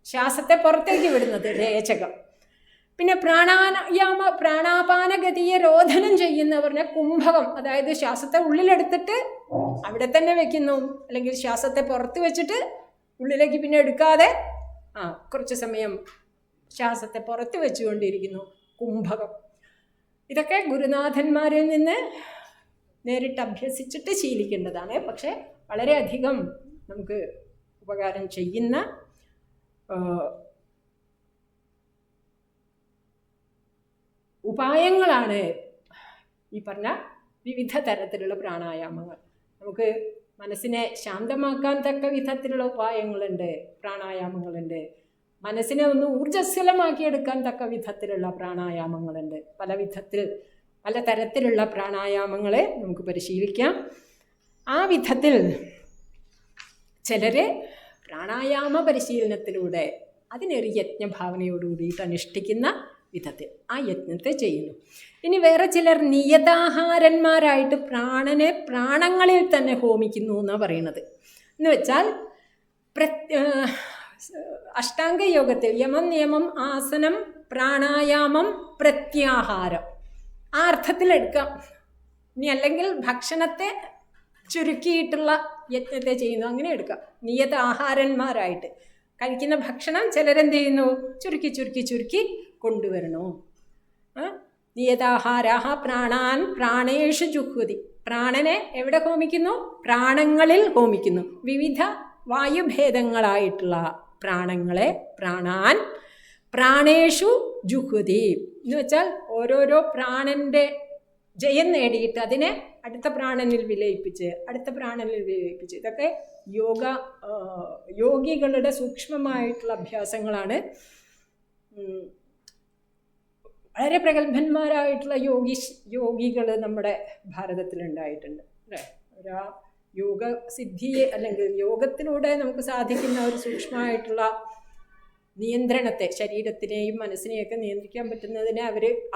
ശ്വാസത്തെ പുറത്തേക്ക് വിടുന്നത് രേചകം. പിന്നെ പ്രാണാപാനഗതിയെ രോധനം ചെയ്യുന്ന പറഞ്ഞാൽ കുംഭകം, അതായത് ശ്വാസത്തെ ഉള്ളിലെടുത്തിട്ട് അവിടെ തന്നെ വെക്കുന്നു, അല്ലെങ്കിൽ ശ്വാസത്തെ പുറത്ത് വെച്ചിട്ട് ഉള്ളിലേക്ക് പിന്നെ എടുക്കാതെ കുറച്ച് സമയം ശ്വാസത്തെ പുറത്ത് വെച്ചുകൊണ്ടിരിക്കുന്നു, കുംഭകം. ഇതൊക്കെ ഗുരുനാഥന്മാരിൽ നിന്ന് നേരിട്ട് അഭ്യസിച്ചിട്ട് ശീലിക്കേണ്ടതാണ്. പക്ഷേ വളരെയധികം നമുക്ക് ഉപകാരം ചെയ്യുന്ന ഉപായങ്ങളാണ് ഈ പറഞ്ഞ വിവിധ തരത്തിലുള്ള പ്രാണായാമങ്ങൾ. നമുക്ക് മനസ്സിനെ ശാന്തമാക്കാൻ തക്ക വിധത്തിലുള്ള ഉപായങ്ങളുണ്ട്, പ്രാണായാമങ്ങളുണ്ട്. മനസ്സിനെ ഒന്ന് ഊർജ്ജസ്വലമാക്കിയെടുക്കാൻ തക്ക വിധത്തിലുള്ള പ്രാണായാമങ്ങളുണ്ട്. പല തരത്തിലുള്ള പ്രാണായാമങ്ങളെ നമുക്ക് പരിശീലിക്കാം. ആ വിധത്തിൽ ചിലർ പ്രാണായാമ പരിശീലനത്തിലൂടെ അതിനൊരു യജ്ഞഭാവനയോടുകൂടിയിട്ട് അനുഷ്ഠിക്കുന്ന വിധത്തിൽ ആ യജ്ഞത്തെ ചെയ്യുന്നു. ഇനി വേറെ ചിലർ നിയതാഹാരന്മാരായിട്ട് പ്രാണനെ പ്രാണങ്ങളിൽ തന്നെ ഹോമിക്കുന്നു എന്നാണ് പറയുന്നത്. എന്ന് വെച്ചാൽ അഷ്ടാംഗയോഗത്തിൽ യമം, നിയമം, ആസനം, പ്രാണായാമം, പ്രത്യാഹാരം ആ അർത്ഥത്തിലെടുക്കാം. ഇനി അല്ലെങ്കിൽ ഭക്ഷണത്തെ ചുരുക്കിയിട്ടുള്ള യജ്ഞത്തെ ചെയ്യുന്നു, അങ്ങനെ എടുക്കാം. നിയത ആഹാരന്മാരായിട്ട് കഴിക്കുന്ന ഭക്ഷണം ചിലരെന്ത് ചെയ്യുന്നു? ചുരുക്കി ചുരുക്കി ചുരുക്കി കൊണ്ടുവരണോ. നിയതാഹാരാഹ പ്രാണാൻ പ്രാണേഷു ജുഹ്വതി. പ്രാണനെ എവിടെ ഹോമിക്കുന്നു? പ്രാണങ്ങളിൽ ഹോമിക്കുന്നു. വിവിധ വായുഭേദങ്ങളായിട്ടുള്ള പ്രാണങ്ങളെ പ്രാണാൻ പ്രാണേഷു ജുഹ്വതി എന്ന് വെച്ചാൽ ഓരോരോ പ്രാണന്റെ ജയം നേടിയിട്ട് അതിനെ അടുത്ത പ്രാണനിൽ വിലയിപ്പിച്ച് ഇതൊക്കെ യോഗികളുടെ സൂക്ഷ്മമായിട്ടുള്ള അഭ്യാസങ്ങളാണ്. വളരെ പ്രഗത്ഭന്മാരായിട്ടുള്ള യോഗികൾ നമ്മുടെ ഭാരതത്തിലുണ്ടായിട്ടുണ്ട് അല്ലേ. ഒരു യോഗസിദ്ധിയെ അല്ലെങ്കിൽ യോഗത്തിലൂടെ നമുക്ക് സാധിക്കുന്ന ഒരു സൂക്ഷ്മമായിട്ടുള്ള നിയന്ത്രണത്തെ, ശരീരത്തിനെയും മനസ്സിനെയൊക്കെ നിയന്ത്രിക്കാൻ പറ്റുന്നതിനെ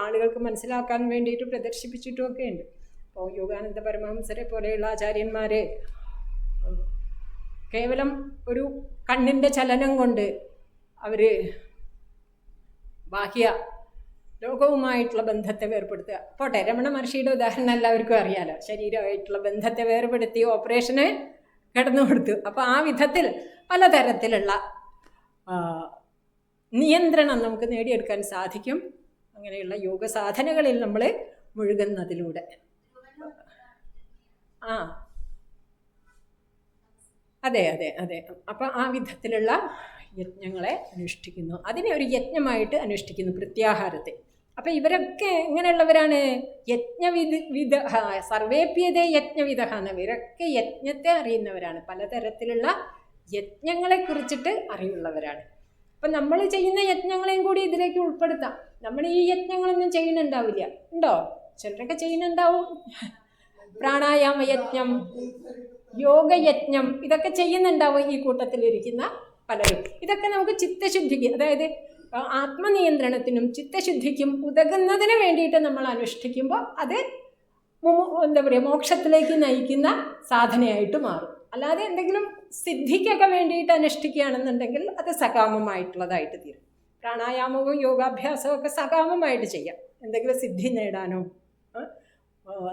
ആളുകൾക്ക് മനസ്സിലാക്കാൻ വേണ്ടിയിട്ട് പ്രദർശിപ്പിച്ചിട്ടുമൊക്കെ ഉണ്ട്. അപ്പോൾ യോഗാനന്ദ പരമഹംസരെ പോലെയുള്ള ആചാര്യന്മാർ കേവലം ഒരു കണ്ണിൻ്റെ ചലനം കൊണ്ട് അവർ ബാഹ്യ ലോകവുമായിട്ടുള്ള ബന്ധത്തെ വേർപെടുത്തുക. പോട്ടെ, രമണ മഹർഷിയുടെ ഉദാഹരണം എല്ലാവർക്കും അറിയാലോ. ശരീരമായിട്ടുള്ള ബന്ധത്തെ വേർപെടുത്തി ഓപ്പറേഷന് കിടന്നു കൊടുത്തു. അപ്പോൾ ആ വിധത്തിൽ പലതരത്തിലുള്ള നിയന്ത്രണം നമുക്ക് നേടിയെടുക്കാൻ സാധിക്കും അങ്ങനെയുള്ള യോഗ സാധനകളിൽ നമ്മൾ മുഴുകുന്നതിലൂടെ. അതെ. അപ്പം ആ വിധത്തിലുള്ള യജ്ഞങ്ങളെ അനുഷ്ഠിക്കുന്നു. അതിനെ ഒരു യജ്ഞമായിട്ട് അനുഷ്ഠിക്കുന്നു, പ്രത്യാഹാരത്തെ. അപ്പം ഇവരൊക്കെ എങ്ങനെയുള്ളവരാണ്? യജ്ഞവിദ സർവേപ്യതേ യജ്ഞവിദ എന്ന്. ഇവരൊക്കെ യജ്ഞത്തെ അറിയുന്നവരാണ്, പലതരത്തിലുള്ള യജ്ഞങ്ങളെക്കുറിച്ചിട്ട് അറിവുള്ളവരാണ്. അപ്പം നമ്മൾ ചെയ്യുന്ന യജ്ഞങ്ങളെയും കൂടി ഇതിലേക്ക് ഉൾപ്പെടുത്താം. നമ്മൾ ഈ യജ്ഞങ്ങളൊന്നും ചെയ്യുന്നുണ്ടാവില്ല, ഉണ്ടോ? ചിലരൊക്കെ ചെയ്യുന്നുണ്ടാവും. പ്രാണായാമ യജ്ഞം, യോഗയജ്ഞം, ഇതൊക്കെ ചെയ്യുന്നുണ്ടാവും ഈ കൂട്ടത്തിലിരിക്കുന്ന പലരും. ഇതൊക്കെ നമുക്ക് ചിത്തശുദ്ധിക്ക്, അതായത് ആത്മനിയന്ത്രണത്തിനും ചിത്തശുദ്ധിക്കും ഉതകുന്നതിന് വേണ്ടിയിട്ട് നമ്മൾ അനുഷ്ഠിക്കുമ്പോൾ അത് എന്താ പറയുക, മോക്ഷത്തിലേക്ക് നയിക്കുന്ന സാധനയായിട്ട് മാറും. അല്ലാതെ എന്തെങ്കിലും സിദ്ധിക്കൊക്കെ വേണ്ടിയിട്ട് അനുഷ്ഠിക്കുകയാണെന്നുണ്ടെങ്കിൽ അത് സകാമമായിട്ടുള്ളതായിട്ട് തീരും. പ്രാണായാമവും യോഗാഭ്യാസവും ഒക്കെ സകാമമായിട്ട് ചെയ്യാം. എന്തെങ്കിലും സിദ്ധി നേടാനോ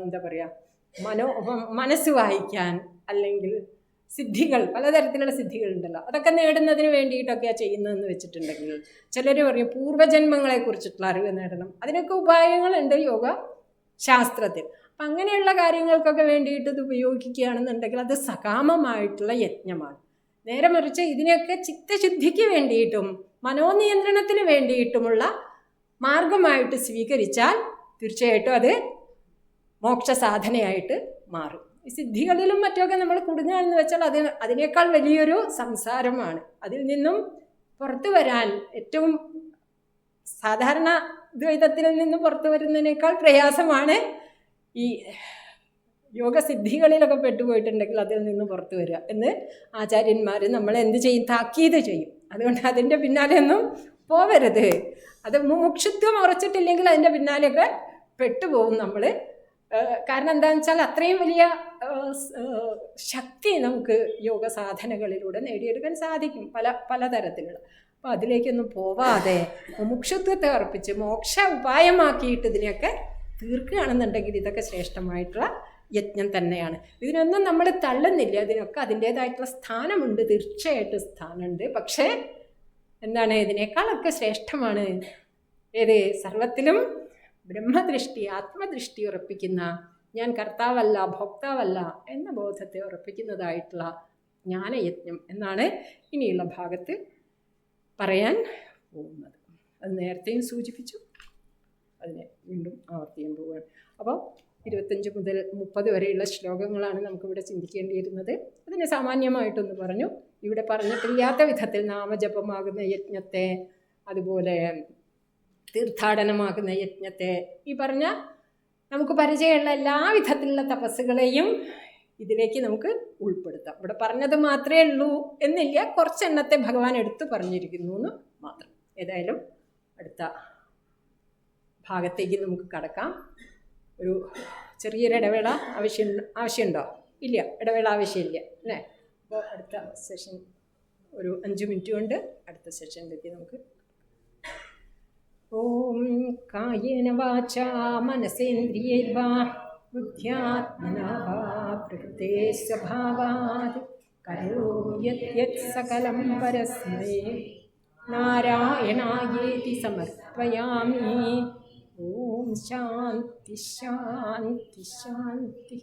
എന്താ പറയുക, മനസ്സ് വായിക്കാൻ, അല്ലെങ്കിൽ സിദ്ധികൾ, പലതരത്തിലുള്ള സിദ്ധികളുണ്ടല്ലോ, അതൊക്കെ നേടുന്നതിന് വേണ്ടിയിട്ടൊക്കെയാണ് ചെയ്യുന്നതെന്ന് വെച്ചിട്ടുണ്ടെങ്കിൽ ചിലർ പറയും പൂർവ്വജന്മങ്ങളെ കുറിച്ചിട്ടുള്ള അറിവ് നേടണം. അതിനൊക്കെ ഉപായങ്ങളുണ്ട് യോഗ ശാസ്ത്രത്തിൽ. അപ്പം അങ്ങനെയുള്ള കാര്യങ്ങൾക്കൊക്കെ വേണ്ടിയിട്ട് ഇത് ഉപയോഗിക്കുകയാണെന്നുണ്ടെങ്കിൽ അത് സകാമമായിട്ടുള്ള യജ്ഞമാണ്. നേരെ മറിച്ച് ഇതിനെയൊക്കെ ചിത്തശുദ്ധിക്ക് വേണ്ടിയിട്ടും മനോനിയന്ത്രണത്തിന് വേണ്ടിയിട്ടുമുള്ള മാർഗമായിട്ട് സ്വീകരിച്ചാൽ തീർച്ചയായിട്ടും അത് മോക്ഷസാധനയായിട്ട് മാറും. ഈ സിദ്ധികളിലും മറ്റുമൊക്കെ നമ്മൾ കുടുങ്ങുകയാണെന്ന് വെച്ചാൽ അതിനേക്കാൾ വലിയൊരു സംസാരമാണ്. അതിൽ നിന്നും പുറത്തു വരാൻ ഏറ്റവും സാധാരണ ദ്വൈതത്തിൽ നിന്ന് പുറത്തു വരുന്നതിനേക്കാൾ പ്രയാസമാണ് ഈ യോഗസിദ്ധികളിലൊക്കെ പെട്ടുപോയിട്ടുണ്ടെങ്കിൽ അതിൽ നിന്ന് പുറത്തു വരിക എന്ന് ആചാര്യന്മാർ നമ്മളെ എന്ത് ചെയ്യും, താക്കീത് ചെയ്യും. അതുകൊണ്ട് അതിൻ്റെ പിന്നാലെ ഒന്നും പോവരുത്. അത് മുമുക്ഷുത്വം ഉറച്ചിട്ടില്ലെങ്കിൽ അതിൻ്റെ പിന്നാലെയൊക്കെ പെട്ടുപോകും നമ്മൾ. കാരണം എന്താണെന്ന് വെച്ചാൽ അത്രയും വലിയ ശക്തി നമുക്ക് യോഗ സാധനകളിലൂടെ നേടിയെടുക്കാൻ സാധിക്കും, പലതരത്തിലുള്ള. അപ്പോൾ അതിലേക്കൊന്നും പോവാതെ മുമുക്ഷുത്വത്തെ ഉറപ്പിച്ച് മോക്ഷ ഉപായമാക്കിയിട്ട് ഇതിനെയൊക്കെ തീർക്കുകയാണെന്നുണ്ടെങ്കിൽ ഇതൊക്കെ ശ്രേഷ്ഠമായിട്ടുള്ള യജ്ഞം തന്നെയാണ്. ഇതിനൊന്നും നമ്മൾ തള്ളുന്നില്ല. ഇതിനൊക്കെ അതിൻ്റേതായിട്ടുള്ള സ്ഥാനമുണ്ട്, തീർച്ചയായിട്ടും സ്ഥാനമുണ്ട്. പക്ഷേ എന്താണ്, ഇതിനേക്കാളൊക്കെ ശ്രേഷ്ഠമാണ് ഏത്, സർവത്തിലും ബ്രഹ്മദൃഷ്ടി, ആത്മദൃഷ്ടി ഉറപ്പിക്കുന്ന, ഞാൻ കർത്താവല്ല ഭോക്താവല്ല എന്ന ബോധത്തെ ഉറപ്പിക്കുന്നതായിട്ടുള്ള ജ്ഞാനയജ്ഞം എന്നാണ് ഇനിയുള്ള ഭാഗത്ത് പറയാൻ പോകുന്നത്. അത് നേരത്തെയും സൂചിപ്പിച്ചു, അതിനെ വീണ്ടും ആവർത്തിക്കാൻ പോവുകയാണ്. അപ്പോൾ 25 മുതൽ 30 വരെയുള്ള ശ്ലോകങ്ങളാണ് നമുക്കിവിടെ ചിന്തിക്കേണ്ടിയിരുന്നത്. അതിനെ സാമാന്യമായിട്ടൊന്ന് പറഞ്ഞു. ഇവിടെ പറഞ്ഞിട്ടില്ലാത്ത വിധത്തിൽ നാമജപമാകുന്ന യജ്ഞത്തെ, അതുപോലെ തീർത്ഥാടനമാകുന്ന യജ്ഞത്തെ, ഈ പറഞ്ഞ നമുക്ക് പരിചയമുള്ള എല്ലാ വിധത്തിലുള്ള തപസ്സുകളെയും ഇതിലേക്ക് നമുക്ക് ഉൾപ്പെടുത്താം. ഇവിടെ പറഞ്ഞത് മാത്രമേ ഉള്ളൂ എന്നില്ല, കുറച്ചെണ്ണത്തെ ഭഗവാൻ എടുത്തു പറഞ്ഞിരിക്കുന്നു എന്ന് മാത്രം. ഏതായാലും അടുത്ത ഭാഗത്തേക്ക് നമുക്ക് കടക്കാം. ഒരു ചെറിയൊരു ഇടവേള ആവശ്യമുണ്ടോ? ഇല്ല, ഇടവേള ആവശ്യമില്ല അല്ലേ? അപ്പോൾ അടുത്ത സെഷൻ ഒരു 5 മിനിറ്റ് കൊണ്ട് അടുത്ത സെഷനിലേക്ക് നമുക്ക്. ഓം കായേന വാചാ മനസേന്ദ്രിയൈർവാ ബുദ്ധ്യാത്മനാ വാ പ്രകൃതേ സ്വഭാവാത് കരോമി യത് സകലം പരസ്മൈ നാരായണായേതി സമർപ്പയാമി. ഓം ശാന്തി ശാന്തി ശാന്തി.